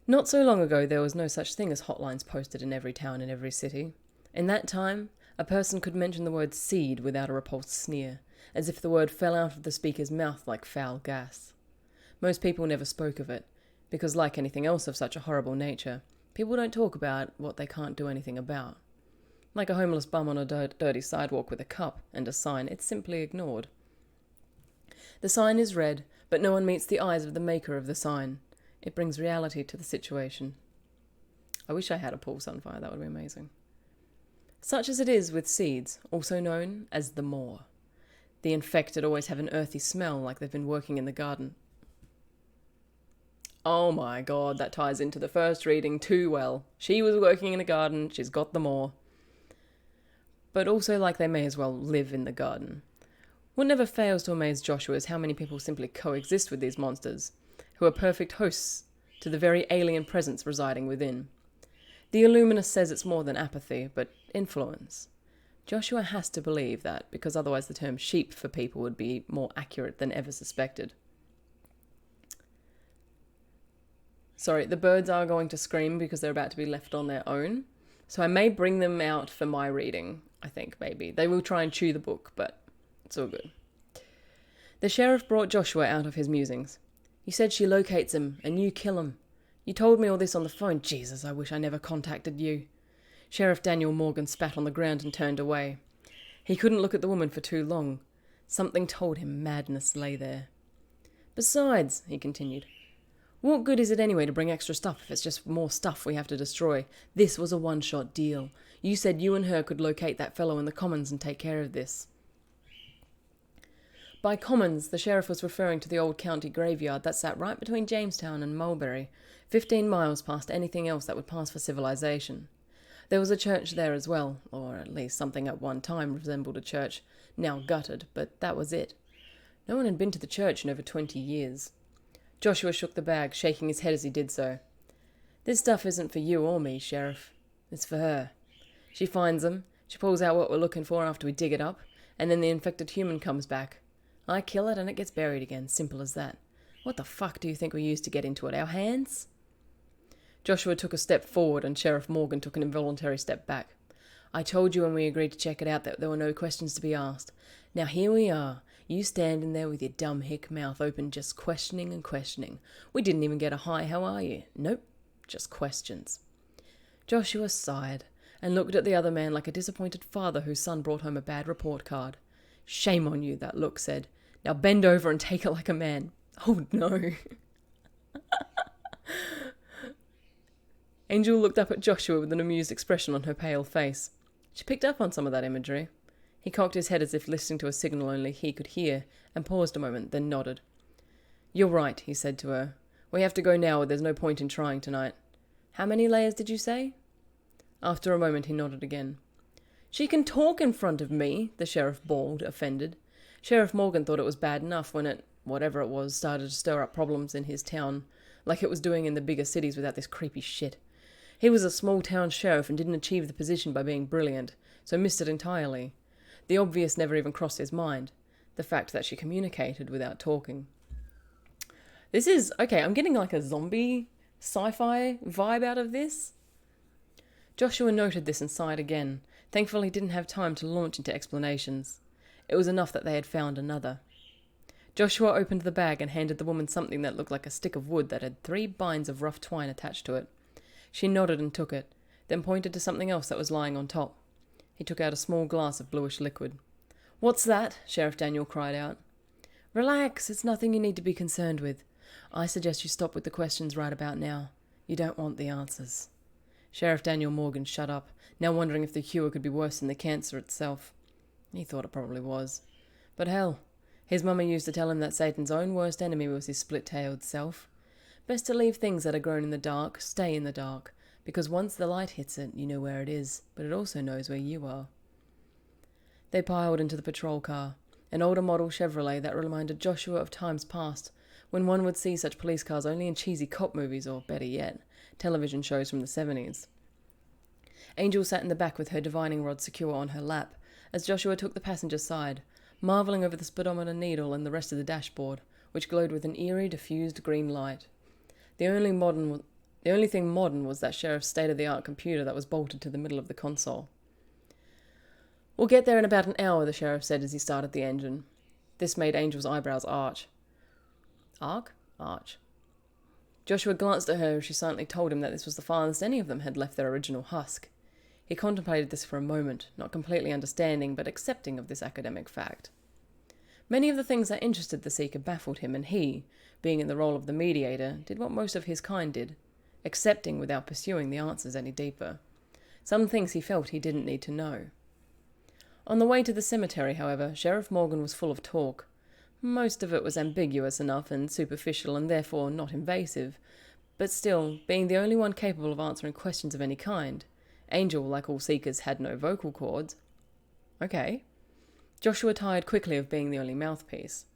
Not so long ago, there was no such thing as hotlines posted in every town and every city. In that time, a person could mention the word seed without a repulsed sneer, as if the word fell out of the speaker's mouth like foul gas. Most people never spoke of it, because like anything else of such a horrible nature, people don't talk about what they can't do anything about. Like a homeless bum on a dirty sidewalk with a cup and a sign, it's simply ignored. The sign is read, but no one meets the eyes of the maker of the sign. It brings reality to the situation. I wish I had a pool, Sunfire, that would be amazing. Such as it is with seeds, also known as the moor. The infected always have an earthy smell like they've been working in the garden. Oh my god, that ties into the first reading too well. She was working in a garden, she's got the moor. But also like they may as well live in the garden. What never fails to amaze Joshua is how many people simply coexist with these monsters, who are perfect hosts to the very alien presence residing within. The Illuminist says it's more than apathy, but influence. Joshua has to believe that, because otherwise the term sheep for people would be more accurate than ever suspected. Sorry, the birds are going to scream because they're about to be left on their own. So I may bring them out for my reading, I think, maybe. They will try and chew the book, but it's all good. The sheriff brought Joshua out of his musings. "You said she locates him, and you kill him. You told me all this on the phone. Jesus, I wish I never contacted you." Sheriff Daniel Morgan spat on the ground and turned away. He couldn't look at the woman for too long. Something told him madness lay there. "Besides," he continued, "what good is it anyway to bring extra stuff if it's just more stuff we have to destroy? This was a one-shot deal. You said you and her could locate that fellow in the Commons and take care of this." By Commons, the sheriff was referring to the old county graveyard that sat right between Jamestown and Mulberry, 15 miles past anything else that would pass for civilization. There was a church there as well, or at least something at one time resembled a church, now gutted, but that was it. No one had been to the church in over 20 years. Joshua shook the bag, shaking his head as he did so. "This stuff isn't for you or me, Sheriff. It's for her. She finds them, she pulls out what we're looking for after we dig it up, and then the infected human comes back. I kill it and it gets buried again, simple as that. What the fuck do you think we used to get into it, our hands?" Joshua took a step forward and Sheriff Morgan took an involuntary step back. "I told you when we agreed to check it out that there were no questions to be asked. Now here we are, you standing there with your dumb hick mouth open just questioning and questioning. We didn't even get a hi, how are you? Nope, just questions." Joshua sighed and looked at the other man like a disappointed father whose son brought home a bad report card. "Shame on you," that look said. "Now bend over and take it like a man." Oh no. Angel looked up at Joshua with an amused expression on her pale face. She picked up on some of that imagery. He cocked his head as if listening to a signal only he could hear, and paused a moment, then nodded. "You're right," he said to her. We have to go now, or there's no point in trying tonight. How many layers did you say? After a moment he nodded again. She can talk in front of me, the sheriff bawled, offended. Sheriff Morgan thought it was bad enough when it, whatever it was, started to stir up problems in his town, like it was doing in the bigger cities without this creepy shit. He was a small town sheriff and didn't achieve the position by being brilliant, so missed it entirely. The obvious never even crossed his mind, the fact that she communicated without talking. This is, okay, I'm getting like a zombie sci-fi vibe out of this. Joshua noted this and sighed again. Thankfully he didn't have time to launch into explanations. It was enough that they had found another. Joshua opened the bag and handed the woman something that looked like a stick of wood that had 3 binds of rough twine attached to it. She nodded and took it, then pointed to something else that was lying on top. He took out a small glass of bluish liquid. "What's that?" Sheriff Daniel cried out. "Relax, it's nothing you need to be concerned with. I suggest you stop with the questions right about now. You don't want the answers." Sheriff Daniel Morgan shut up, now wondering if the cure could be worse than the cancer itself. He thought it probably was. But hell, his mummy used to tell him that Satan's own worst enemy was his split-tailed self. Best to leave things that are grown in the dark stay in the dark, because once the light hits it, you know where it is, but it also knows where you are. They piled into the patrol car, an older model Chevrolet that reminded Joshua of times past, when one would see such police cars only in cheesy cop movies or, better yet, television shows from the 70s. Angel sat in the back with her divining rod secure on her lap, as Joshua took the passenger side, marvelling over the speedometer needle and the rest of the dashboard, which glowed with an eerie, diffused green light. The only thing modern was that sheriff's state-of-the-art computer that was bolted to the middle of the console. "We'll get there in about an hour," the sheriff said as he started the engine. This made Angel's eyebrows arch. Arch. Joshua glanced at her as she silently told him that this was the farthest any of them had left their original husk. He contemplated this for a moment, not completely understanding, but accepting of this academic fact. Many of the things that interested the seeker baffled him, and he, being in the role of the mediator, did what most of his kind did, accepting without pursuing the answers any deeper. Some things he felt he didn't need to know. On the way to the cemetery, however, Sheriff Morgan was full of talk. Most of it was ambiguous enough and superficial and therefore not invasive, but still, being the only one capable of answering questions of any kind, Angel, like all seekers, had no vocal cords. Okay. Joshua tired quickly of being the only mouthpiece.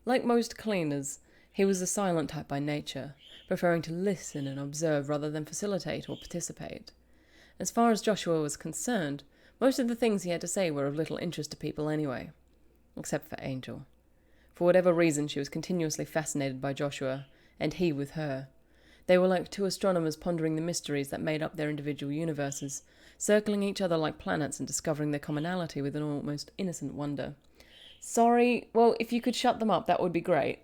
Like most cleaners, he was the silent type by nature, preferring to listen and observe rather than facilitate or participate. As far as Joshua was concerned, most of the things he had to say were of little interest to people anyway, except for Angel. For whatever reason, she was continuously fascinated by Joshua, and he with her. They were like two astronomers pondering the mysteries that made up their individual universes, circling each other like planets and discovering their commonality with an almost innocent wonder. Sorry, well, if you could shut them up, that would be great.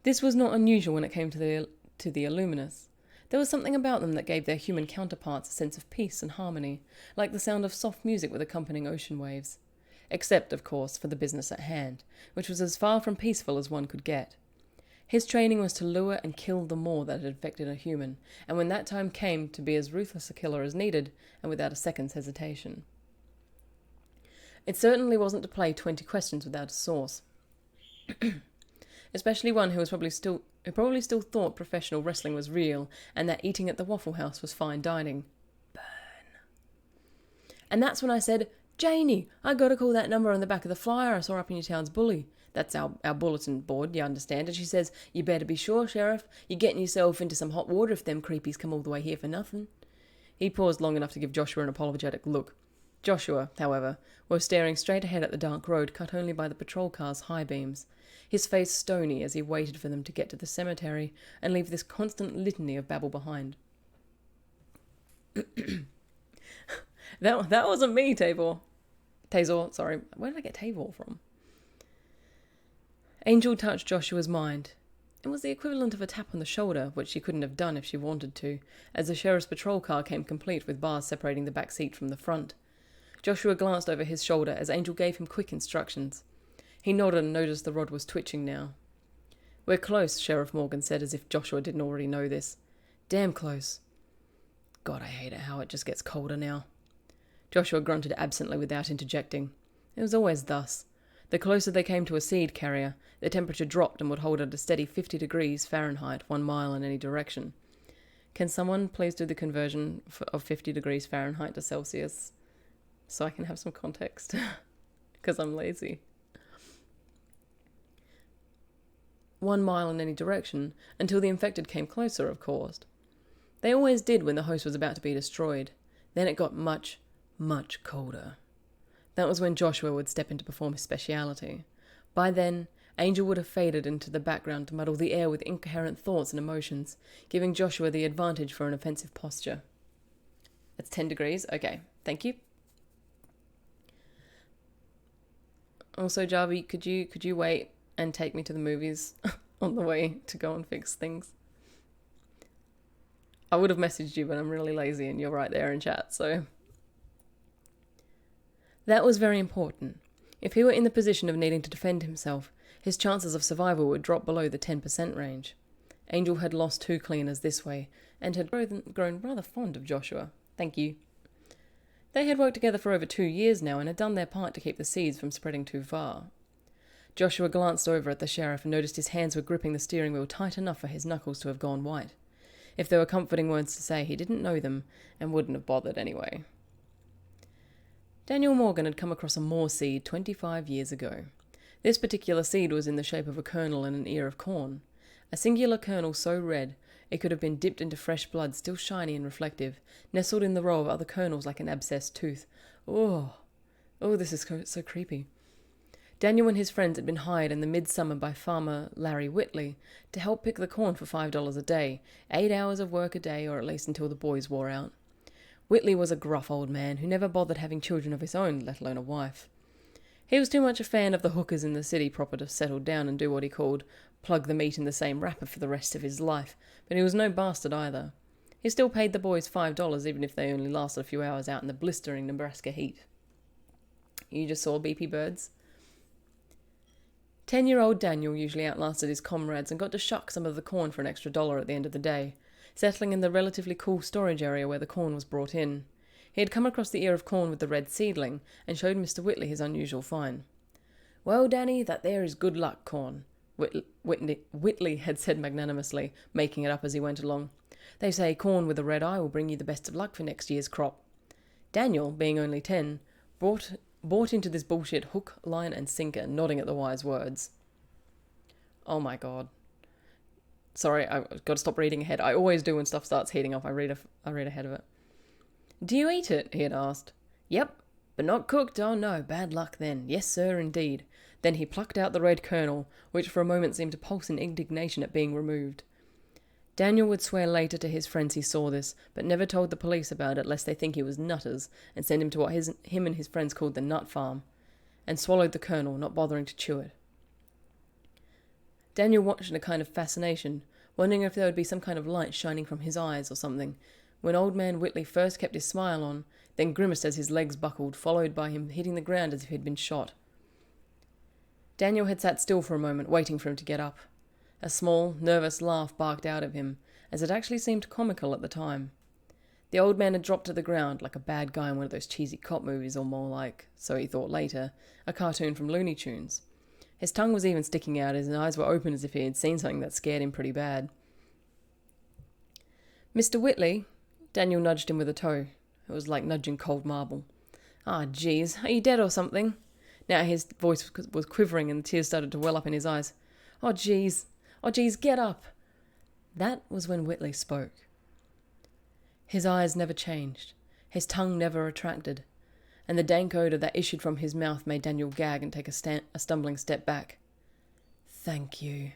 This was not unusual when it came to the Illuminists. There was something about them that gave their human counterparts a sense of peace and harmony, like the sound of soft music with accompanying ocean waves. Except, of course, for the business at hand, which was as far from peaceful as one could get. His training was to lure and kill the more that had infected a human, and when that time came, to be as ruthless a killer as needed, and without a second's hesitation. It certainly wasn't to play 20 questions without a source. Especially one who probably still thought professional wrestling was real, and that eating at the Waffle House was fine dining. Burn. And that's when I said, "Janie, I gotta call that number on the back of the flyer I saw up in your town's bully. That's our bulletin board, you understand." And she says, "You better be sure, Sheriff. You're getting yourself into some hot water if them creepies come all the way here for nothing." He paused long enough to give Joshua an apologetic look. Joshua, however, was staring straight ahead at the dark road cut only by the patrol car's high beams, his face stony as he waited for them to get to the cemetery and leave this constant litany of babble behind. That wasn't me, Tazor, sorry. Where did I get Tavor from? Angel touched Joshua's mind. It was the equivalent of a tap on the shoulder, which she couldn't have done if she wanted to, as the sheriff's patrol car came complete with bars separating the back seat from the front. Joshua glanced over his shoulder as Angel gave him quick instructions. He nodded and noticed the rod was twitching now. "We're close," Sheriff Morgan said, as if Joshua didn't already know this. "Damn close." God, I hate it how it just gets colder now. Joshua grunted absently without interjecting. It was always thus. The closer they came to a seed carrier, the temperature dropped and would hold at a steady 50 degrees Fahrenheit, 1 mile in any direction. Can someone please do the conversion of 50 degrees Fahrenheit to Celsius so I can have some context? Because I'm lazy. 1 mile in any direction, until the infected came closer, of course. They always did when the host was about to be destroyed. Then it got much, much colder. That was when Joshua would step in to perform his speciality. By then, Angel would have faded into the background to muddle the air with incoherent thoughts and emotions, giving Joshua the advantage for an offensive posture. That's 10 degrees. Okay, thank you. Also, Jarvi, could you wait and take me to the movies on the way to go and fix things? I would have messaged you, but I'm really lazy and you're right there in chat, so... That was very important. If he were in the position of needing to defend himself, his chances of survival would drop below the 10% range. Angel had lost 2 cleaners this way, and had grown rather fond of Joshua. Thank you. They had worked together for over 2 years now, and had done their part to keep the seeds from spreading too far. Joshua glanced over at the sheriff and noticed his hands were gripping the steering wheel tight enough for his knuckles to have gone white. If there were comforting words to say, he didn't know them, and wouldn't have bothered anyway. Daniel Morgan had come across a moor seed 25 years ago. This particular seed was in the shape of a kernel in an ear of corn. A singular kernel so red, it could have been dipped into fresh blood, still shiny and reflective, nestled in the row of other kernels like an abscessed tooth. Oh, this is so creepy. Daniel and his friends had been hired in the midsummer by farmer Larry Whitley to help pick the corn for $5 a day, 8 hours of work a day, or at least until the boys wore out. Whitley was a gruff old man who never bothered having children of his own, let alone a wife. He was too much a fan of the hookers in the city proper to settle down and do what he called plug the meat in the same wrapper for the rest of his life, but he was no bastard either. He still paid the boys $5 even if they only lasted a few hours out in the blistering Nebraska heat. You just saw BP birds? 10-year-old Daniel usually outlasted his comrades and got to shuck some of the corn for an extra $1 at the end of the day, settling in the relatively cool storage area where the corn was brought in. He had come across the ear of corn with the red seedling, and showed Mr. Whitley his unusual find. "Well, Danny, that there is good luck corn," Whitley had said magnanimously, making it up as he went along. "They say corn with a red eye will bring you the best of luck for next year's crop." Daniel, being only 10, bought into this bullshit hook, line, and sinker, nodding at the wise words. Oh my god. Sorry, I've got to stop reading ahead. I always do when stuff starts heating up. I read ahead of it. "Do you eat it?" he had asked. "Yep, but not cooked. Oh no, bad luck then. Yes, sir, indeed." Then he plucked out the red kernel, which for a moment seemed to pulse in indignation at being removed. Daniel would swear later to his friends he saw this, but never told the police about it lest they think he was nutters and send him to what him and his friends called the nut farm, and swallowed the kernel, not bothering to chew it. Daniel watched in a kind of fascination, wondering if there would be some kind of light shining from his eyes or something, when old man Whitley first kept his smile on, then grimaced as his legs buckled, followed by him hitting the ground as if he had been shot. Daniel had sat still for a moment, waiting for him to get up. A small, nervous laugh barked out of him, as it actually seemed comical at the time. The old man had dropped to the ground like a bad guy in one of those cheesy cop movies, or more like, so he thought later, a cartoon from Looney Tunes. His tongue was even sticking out, his eyes were open as if he had seen something that scared him pretty bad. "Mr. Whitley," Daniel nudged him with a toe. It was like nudging cold marble. "Ah, geez, are you dead or something?" Now his voice was quivering and the tears started to well up in his eyes. Oh, geez, get up." That was when Whitley spoke. His eyes never changed. His tongue never retracted. And the dank odour that issued from his mouth made Daniel gag and take a stumbling step back. "Thank you."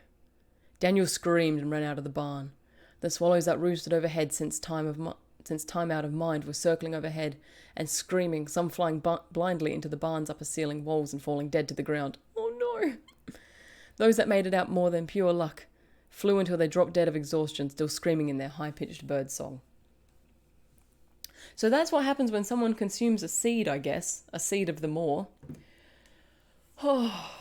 Daniel screamed and ran out of the barn. The swallows that roosted overhead since time out of mind were circling overhead and screaming, some flying blindly into the barn's upper ceiling walls and falling dead to the ground. Oh no! Those that made it out more than pure luck flew until they dropped dead of exhaustion, still screaming in their high-pitched bird song. So that's what happens when someone consumes a seed, I guess. A seed of the moor. Oh,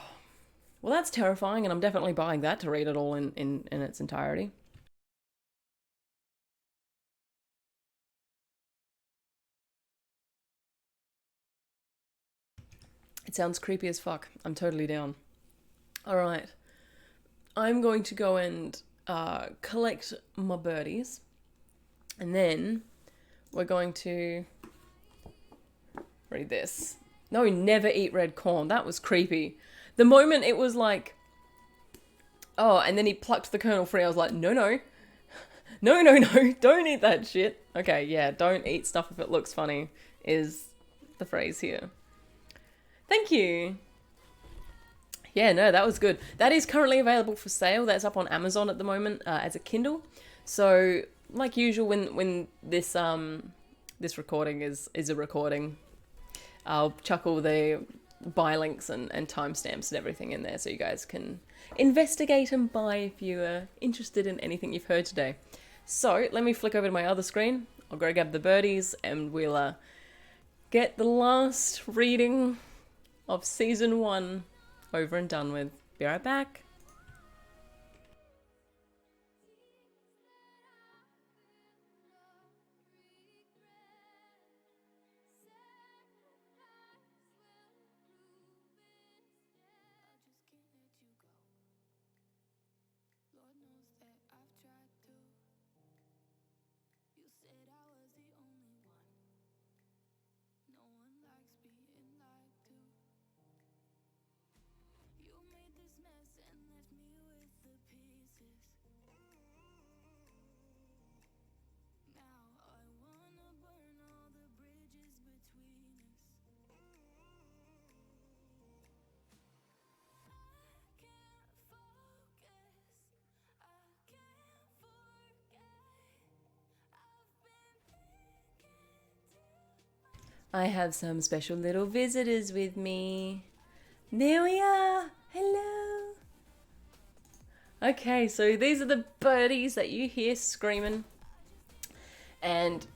well, that's terrifying, and I'm definitely buying that to read it all in its entirety. It sounds creepy as fuck. I'm totally down. All right. I'm going to go and collect my birdies. And then we're going to read this. No, never eat red corn. That was creepy. The moment it was like, oh, and then he plucked the kernel free, I was like, no, no. No, no, no. Don't eat that shit. Okay, yeah, don't eat stuff if it looks funny is the phrase here. Thank you. Yeah, no, that was good. That is currently available for sale. That's up on Amazon at the moment as a Kindle. So, like usual, when this this recording is a recording, I'll chuck all the buy links and timestamps and everything in there so you guys can investigate and buy if you are interested in anything you've heard today. So, let me flick over to my other screen. I'll go grab the birdies and we'll get the last reading of season 1 over and done with. Be right back. I have some special little visitors with me. There we are. Hello. Okay, so these are the birdies that you hear screaming. And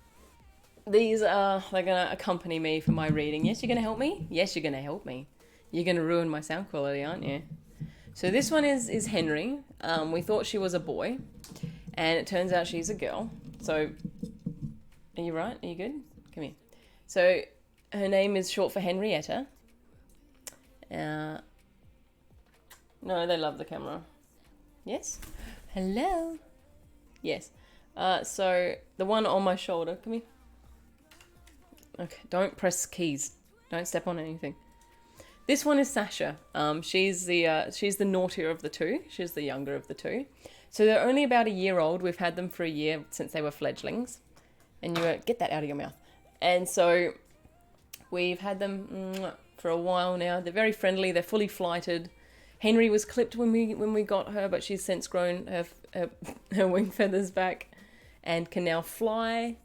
they're going to accompany me for my reading. Yes, you're going to help me? Yes, you're going to help me. You're going to ruin my sound quality, aren't you? So this one is Henry. We thought she was a boy. And it turns out she's a girl. So, are you right? Are you good? Come here. So, her name is short for Henrietta. No, they love the camera. Yes? Hello? Yes. So, the one on my shoulder, come here. Okay, don't press keys. Don't step on anything. This one is Sasha. She's the naughtier of the two. She's the younger of the two. So, they're only about a year old. We've had them for a year since they were fledglings. And get that out of your mouth. And so we've had them for a while now. They're very friendly. They're fully flighted. Henry was clipped when we got her, but she's since grown her wing feathers back and can now fly.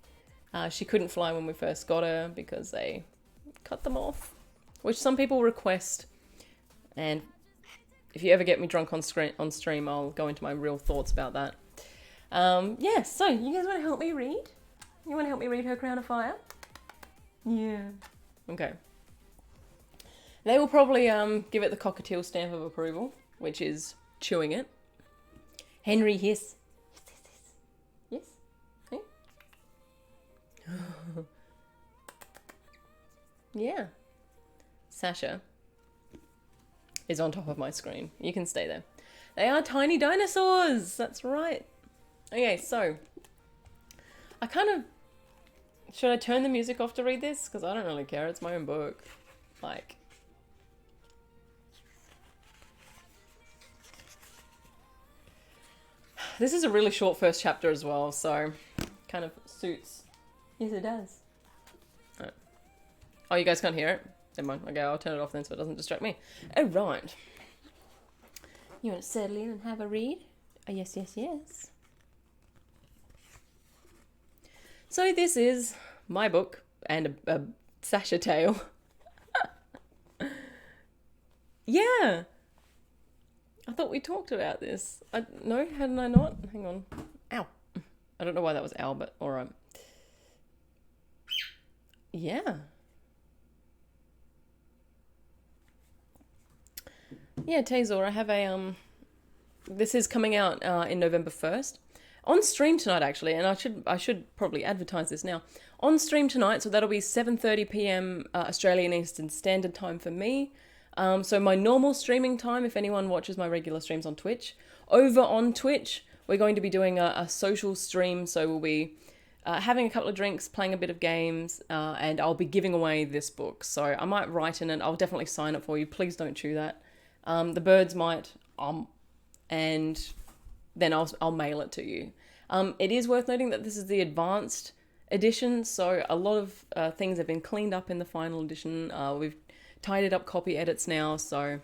She couldn't fly when we first got her because they cut them off, which some people request. And if you ever get me drunk on stream, I'll go into my real thoughts about that. Yeah, so you guys want to help me read? You want to help me read her Crown of Fire? Yeah. Okay. They will probably give it the cockatiel stamp of approval, which is chewing it. Henry, hiss. Yes. Hey. Yeah. Sasha is on top of my screen. You can stay there. They are tiny dinosaurs. That's right. Okay, so I kind of... Should I turn the music off to read this? Because I don't really care. It's my own book. Like... This is a really short first chapter as well, so kind of suits. Yes, it does. Oh, you guys can't hear it? Never mind. Okay, I'll turn it off then so it doesn't distract me. Oh, right. You want to settle in and have a read? Oh, yes, yes, yes. So this is my book and a Sasha tale. Yeah. I thought we talked about this. No, hadn't I not? Hang on. Ow. I don't know why that was ow, but alright. Yeah. Yeah, Tazor, I have a, this is coming out in November 1st. On stream tonight, actually, and I should probably advertise this now. On stream tonight, so that'll be 7:30 p.m. Australian Eastern Standard Time for me. So my normal streaming time, if anyone watches my regular streams on Twitch. Over on Twitch, we're going to be doing a social stream, so we'll be having a couple of drinks, playing a bit of games, and I'll be giving away this book. So I might write in it. I'll definitely sign it for you. Please don't chew that. The birds might, and then I'll mail it to you. It is worth noting that this is the advanced edition, so a lot of things have been cleaned up in the final edition. We've tidied up copy edits now, so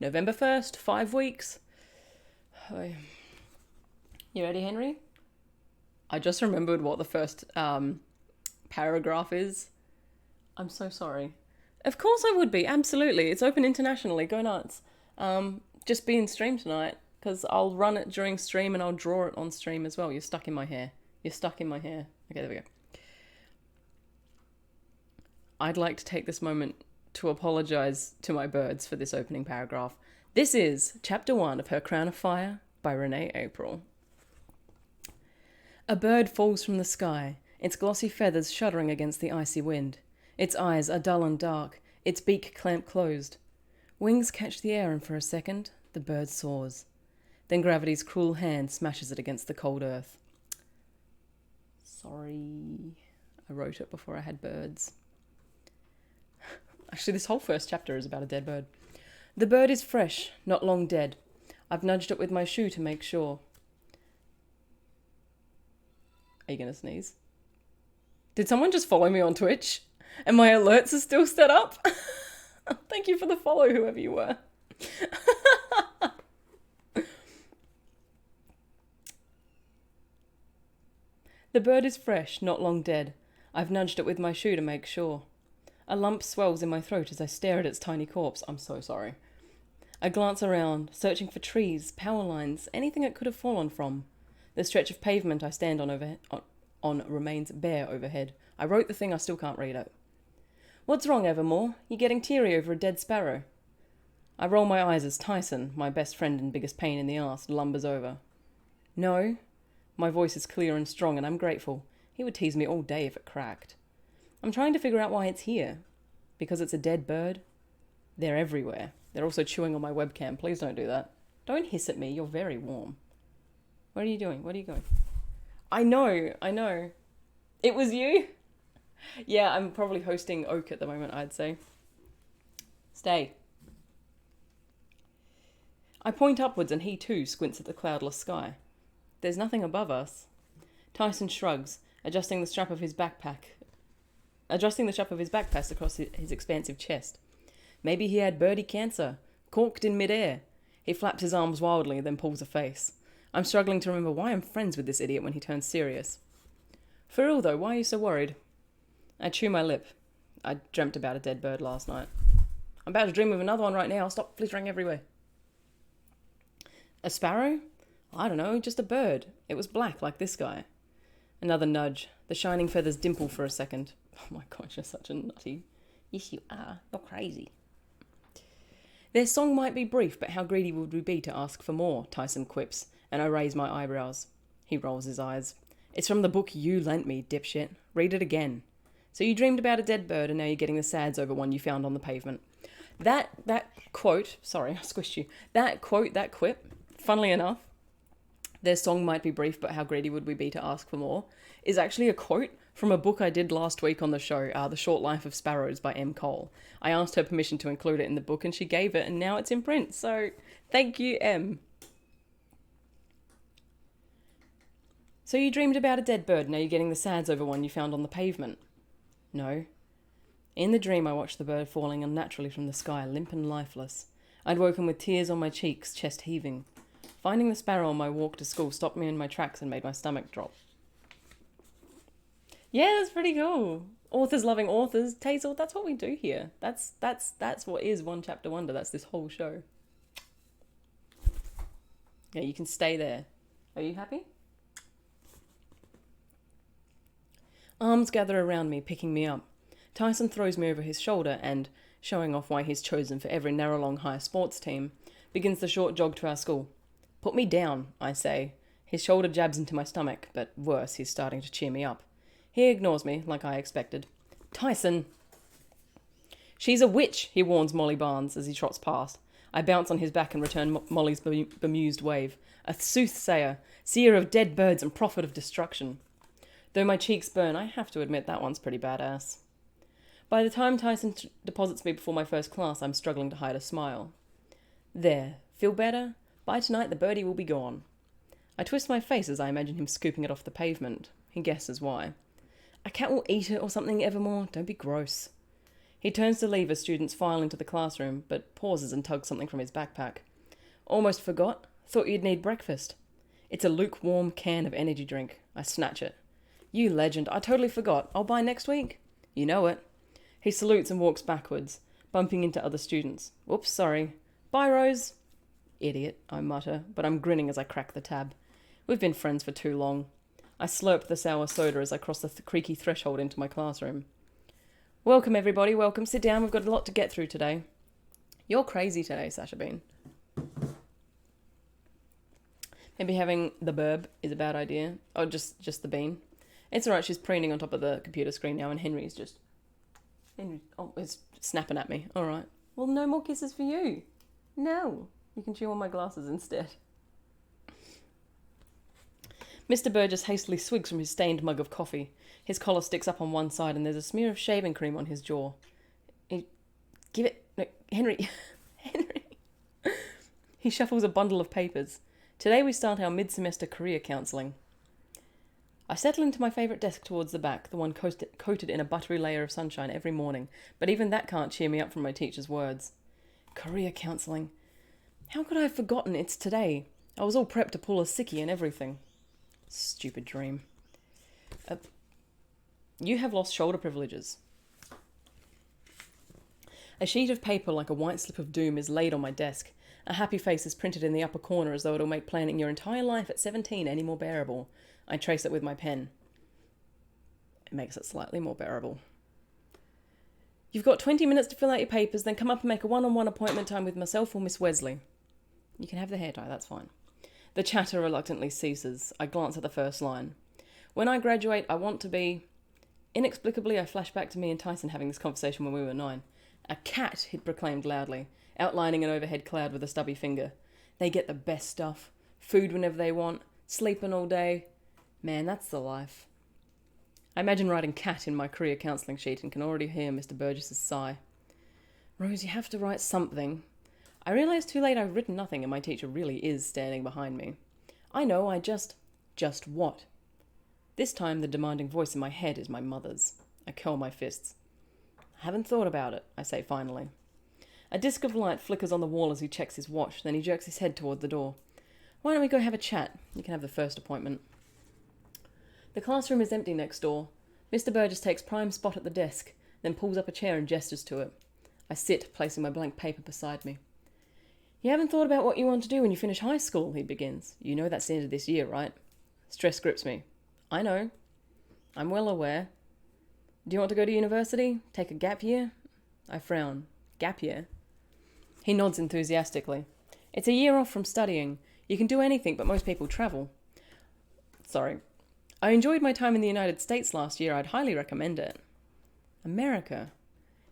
November 1st, 5 weeks. You ready, Henry? I just remembered what the first paragraph is. I'm so sorry. Of course I would be, absolutely. It's open internationally, go nuts. Just be in stream tonight, because I'll run it during stream and I'll draw it on stream as well. You're stuck in my hair. You're stuck in my hair. Okay, there we go. I'd like to take this moment to apologise to my birds for this opening paragraph. This is Chapter 1 of Her Crown of Fire by Renee April. A bird falls from the sky, its glossy feathers shuddering against the icy wind. Its eyes are dull and dark, its beak clamped closed. Wings catch the air and for a second, the bird soars. Then gravity's cruel hand smashes it against the cold earth. Sorry, I wrote it before I had birds. Actually, this whole first chapter is about a dead bird. The bird is fresh, not long dead. I've nudged it with my shoe to make sure. Are you going to sneeze? Did someone just follow me on Twitch? And my alerts are still set up? Thank you for the follow, whoever you were. The bird is fresh, not long dead. I've nudged it with my shoe to make sure. A lump swells in my throat as I stare at its tiny corpse. I'm so sorry. I glance around, searching for trees, power lines, anything it could have fallen from. The stretch of pavement I stand on remains bare overhead. I wrote the thing, I still can't read it. What's wrong, Evermore? You're getting teary over a dead sparrow. I roll my eyes as Tyson, my best friend and biggest pain in the arse, lumbers over. No. My voice is clear and strong, and I'm grateful. He would tease me all day if it cracked. I'm trying to figure out why it's here. Because it's a dead bird? They're everywhere. They're also chewing on my webcam. Please don't do that. Don't hiss at me. You're very warm. What are you doing? Where are you going? I know. It was you? Yeah, I'm probably hosting Oak at the moment, I'd say. Stay. I point upwards and he too squints at the cloudless sky. There's nothing above us. Tyson shrugs, adjusting the strap of his backpack across his expansive chest. Maybe he had birdie cancer, corked in midair. He flaps his arms wildly, then pulls a face. I'm struggling to remember why I'm friends with this idiot when he turns serious. For real though, why are you so worried? I chew my lip. I dreamt about a dead bird last night. I'm about to dream of another one right now. Stop flittering everywhere. A sparrow? I don't know, just a bird. It was black like this guy. Another nudge. The shining feathers dimple for a second. Oh my gosh, you're such a nutty. Yes, you are. You're crazy. Their song might be brief, but how greedy would we be to ask for more, Tyson quips, and I raise my eyebrows. He rolls his eyes. It's from the book you lent me, dipshit. Read it again. So you dreamed about a dead bird, and now you're getting the sads over one you found on the pavement. That quote, sorry, I squished you. That quip, funnily enough, their song might be brief, but how greedy would we be to ask for more, is actually a quote from a book I did last week on the show, The Short Life of Sparrows by M. Cole. I asked her permission to include it in the book, and she gave it, and now it's in print, so thank you, M. So you dreamed about a dead bird, now you're getting the sads over one you found on the pavement. No. In the dream I watched the bird falling unnaturally from the sky, limp and lifeless. I'd woken with tears on my cheeks, chest heaving. Finding the sparrow on my walk to school stopped me in my tracks and made my stomach drop. Yeah, that's pretty cool. Authors loving authors. Tazel, that's what we do here. That's what is One Chapter Wonder. That's this whole show. Yeah, you can stay there. Are you happy? Arms gather around me, picking me up. Tyson throws me over his shoulder and, showing off why he's chosen for every Narrowlong High sports team, begins the short jog to our school. Put me down, I say, His shoulder jabs into my stomach, but worse, he's starting to cheer me up. He ignores me, like I expected. Tyson! She's a witch, he warns Molly Barnes as he trots past. I bounce on his back and return Molly's bemused wave. A soothsayer, seer of dead birds and prophet of destruction. Though my cheeks burn, I have to admit that one's pretty badass. By the time Tyson deposits me before my first class, I'm struggling to hide a smile. There, feel better? By tonight the birdie will be gone. I twist my face as I imagine him scooping it off the pavement. He guesses why. A cat will eat it or something, Evermore. Don't be gross. He turns to leave as students file into the classroom, but pauses and tugs something from his backpack. Almost forgot. Thought you'd need breakfast. It's a lukewarm can of energy drink. I snatch it. You legend. I totally forgot. I'll buy next week. You know it. He salutes and walks backwards, bumping into other students. Whoops, sorry. Bye, Rose. Idiot, I mutter, but I'm grinning as I crack the tab. We've been friends for too long. I slurp the sour soda as I cross the creaky threshold into my classroom. Welcome, everybody. Welcome. Sit down. We've got a lot to get through today. You're crazy today, Sasha Bean. Maybe having the burb is a bad idea. Or just the bean. It's alright, she's preening on top of the computer screen now, and Henry is snapping at me. Alright. Well, no more kisses for you. No. You can chew on my glasses instead. Mr. Burgess hastily swigs from his stained mug of coffee. His collar sticks up on one side and there's a smear of shaving cream on his jaw. Give it... No, Henry. Henry. He shuffles a bundle of papers. Today we start our mid-semester career counselling. I settle into my favourite desk towards the back, the one coated in a buttery layer of sunshine every morning, but even that can't cheer me up from my teacher's words. Career counselling. How could I have forgotten it's today? I was all prepped to pull a sickie and everything. Stupid dream. You have lost shoulder privileges. A sheet of paper like a white slip of doom is laid on my desk. A happy face is printed in the upper corner as though it'll make planning your entire life at 17 any more bearable. I trace it with my pen. It makes it slightly more bearable. You've got 20 minutes to fill out your papers, then come up and make a one-on-one appointment time with myself or Miss Wesley. You can have the hair tie, that's fine. The chatter reluctantly ceases. I glance at the first line. When I graduate, I want to be... Inexplicably, I flash back to me and Tyson having this conversation when we were 9. A cat, he'd proclaimed loudly, outlining an overhead cloud with a stubby finger. They get the best stuff. Food whenever they want. Sleeping all day. Man, that's the life. I imagine writing cat in my career counselling sheet and can already hear Mr. Burgess's sigh. Rose, you have to write something. I realise too late I've written nothing and my teacher really is standing behind me. I know, I just what? This time the demanding voice in my head is my mother's. I curl my fists. I haven't thought about it, I say finally. A disc of light flickers on the wall as he checks his watch, then he jerks his head toward the door. Why don't we go have a chat? You can have the first appointment. The classroom is empty next door. Mr. Burgess takes prime spot at the desk, then pulls up a chair and gestures to it. I sit, placing my blank paper beside me. You haven't thought about what you want to do when you finish high school, he begins. You know that's the end of this year, right? Stress grips me. I know. I'm well aware. Do you want to go to university? Take a gap year? I frown. Gap year? He nods enthusiastically. It's a year off from studying. You can do anything, but most people travel. Sorry. I enjoyed my time in the United States last year. I'd highly recommend it. America.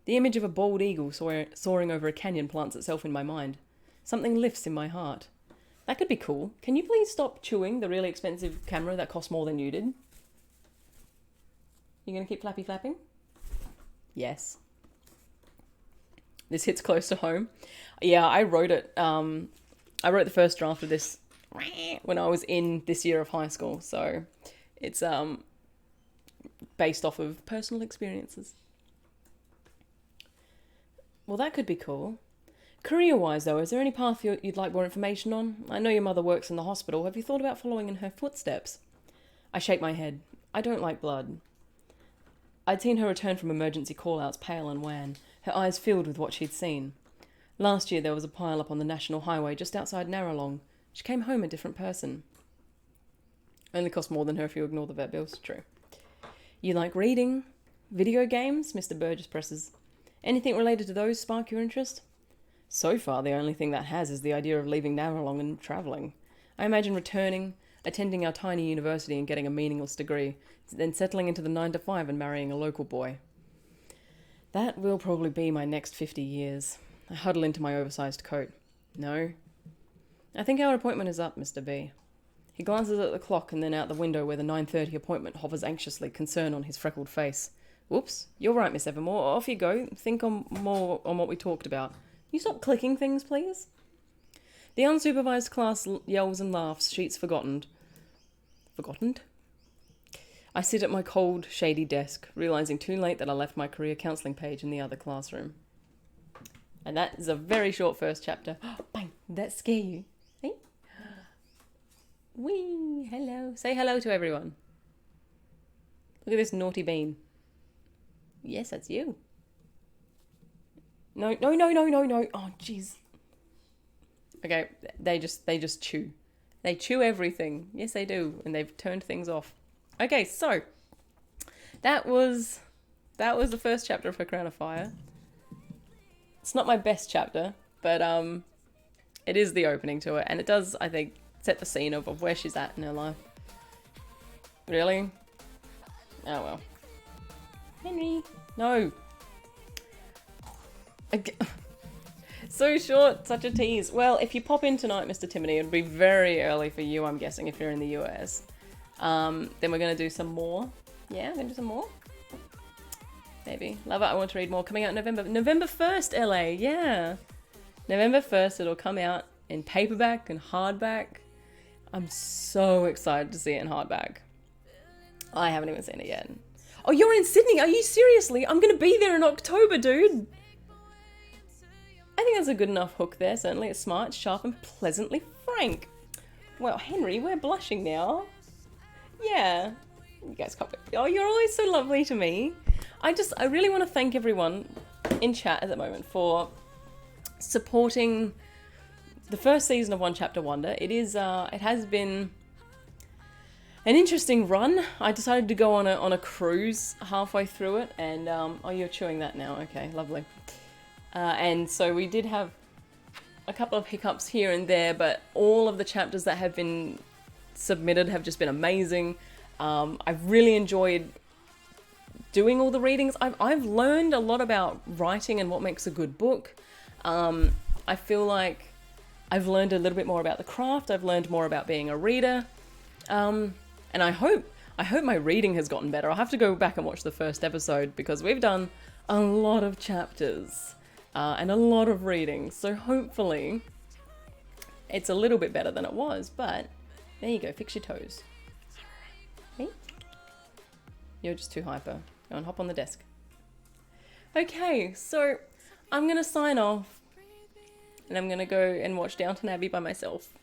The image of a bald eagle soaring over a canyon plants itself in my mind. Something lifts in my heart. That could be cool. Can you please stop chewing the really expensive camera that cost more than you did? You gonna keep flapping? Yes. This hits close to home. Yeah, I wrote it. I wrote the first draft of this when I was in this year of high school. So it's based off of personal experiences. Well, that could be cool. Career-wise, though, is there any path you'd like more information on? I know your mother works in the hospital. Have you thought about following in her footsteps? I shake my head. I don't like blood. I'd seen her return from emergency call-outs pale and wan, her eyes filled with what she'd seen. Last year there was a pile-up on the national highway just outside Narralong. She came home a different person. Only cost more than her if you ignore the vet bills. True. You like reading? Video games? Mr. Burgess presses. Anything related to those spark your interest? So far, the only thing that has is the idea of leaving Narralong and travelling. I imagine returning, attending our tiny university and getting a meaningless degree, then settling into the 9 to 5 and marrying a local boy. That will probably be my next 50 years. I huddle into my oversized coat. No. I think our appointment is up, Mr. B. He glances at the clock and then out the window where the 9:30 appointment hovers anxiously, concern on his freckled face. Whoops, you're right, Miss Evermore. Off you go. Think more on what we talked about. You stop clicking things, please? The unsupervised class yells and laughs, sheets forgotten. Forgotten? I sit at my cold, shady desk, realising too late that I left my career counselling page in the other classroom. And that is a very short first chapter. Bang! Did that scare you? Hey? Wee! Hello. Say hello to everyone. Look at this naughty bean. Yes, that's you. No. Oh, jeez. Okay, they just chew. They chew everything. Yes, they do. And they've turned things off. Okay, so that was the first chapter of Her Crown of Fire. It's not my best chapter, but it is the opening to it, and it does, I think, set the scene of where she's at in her life. Really? Oh well. Henry, no. So short, such a tease. Well, if you pop in tonight, Mr. Timony, it'll be very early for you, I'm guessing, if you're in the US. Then we're going to do some more. Yeah, we're going to do some more. Maybe. Love it, I want to read more. Coming out in November. November 1st, LA, yeah. November 1st, it'll come out in paperback and hardback. I'm so excited to see it in hardback. I haven't even seen it yet. Oh, you're in Sydney? Are you seriously? I'm going to be there in October, dude. I think that's a good enough hook there, certainly. It's smart, sharp, and pleasantly frank. Well, Henry, we're blushing now. Yeah. You guys can't... Oh, you're always so lovely to me. I really want to thank everyone in chat at the moment for supporting the first season of One Chapter Wonder. It has been an interesting run. I decided to go on a cruise halfway through it, and oh, you're chewing that now. Okay, lovely. And so we did have a couple of hiccups here and there, but all of the chapters that have been submitted have just been amazing. I've really enjoyed doing all the readings. I've learned a lot about writing and what makes a good book. I feel like I've learned a little bit more about the craft. I've learned more about being a reader. And I hope my reading has gotten better. I'll have to go back and watch the first episode because we've done a lot of chapters and a lot of reading. So hopefully it's a little bit better than it was, but there you go. Fix your toes. Hey? You're just too hyper. Go and hop on the desk. Okay, so I'm going to sign off and I'm going to go and watch Downton Abbey by myself.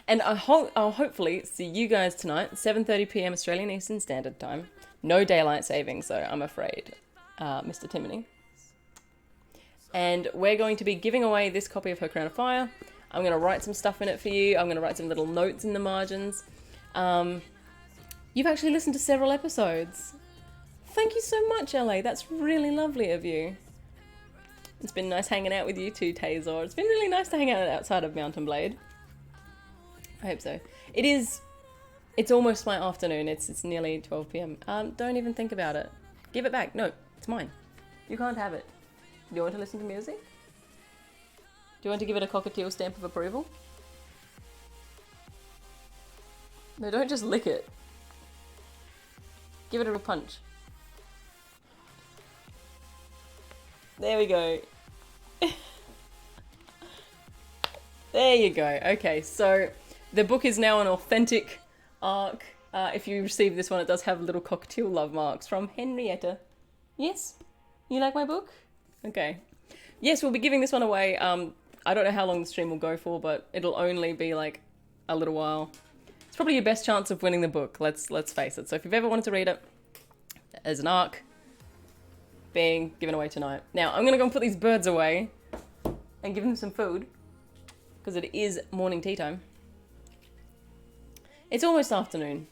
And I'll hopefully see you guys tonight, 7:30 p.m. Australian Eastern Standard Time. No daylight savings, though, I'm afraid, Mr. Timony. And we're going to be giving away this copy of Her Crown of Fire. I'm going to write some stuff in it for you. I'm going to write some little notes in the margins. You've actually listened to several episodes. Thank you so much, LA. That's really lovely of you. It's been nice hanging out with you too, Tazor. It's been really nice to hang out outside of Mountain Blade. I hope so. It's almost my afternoon. It's nearly 12 p.m. Don't even think about it. Give it back. No, it's mine. You can't have it. Do you want to listen to music? Do you want to give it a cockatiel stamp of approval? No, don't just lick it. Give it a real punch. There we go. There you go. Okay, so the book is now an authentic arc. If you receive this one, it does have little cockatiel love marks from Henrietta. Yes? You like my book? Okay. Yes, we'll be giving this one away. I don't know how long the stream will go for, but it'll only be like a little while. It's probably your best chance of winning the book, let's face it. So if you've ever wanted to read it, as an arc, being given away tonight. Now, I'm going to go and put these birds away and give them some food, because it is morning tea time. It's almost afternoon.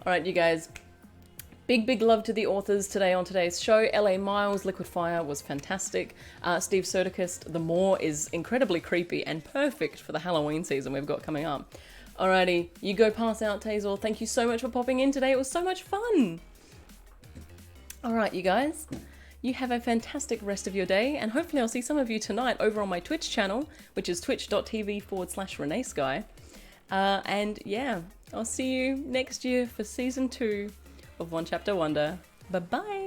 Alright, you guys. Big love to the authors today on today's show. L.A. Myles, Liquid Fire was fantastic. Steve Soderquist, The Moor is incredibly creepy and perfect for the Halloween season we've got coming up. Alrighty, you go pass out, Tazor. Thank you so much for popping in today. It was so much fun. Alright, you guys. You have a fantastic rest of your day, and hopefully I'll see some of you tonight over on my Twitch channel, which is twitch.tv/ReneeSky. And yeah, I'll see you next year for season 2 of One Chapter Wonder. Bye bye!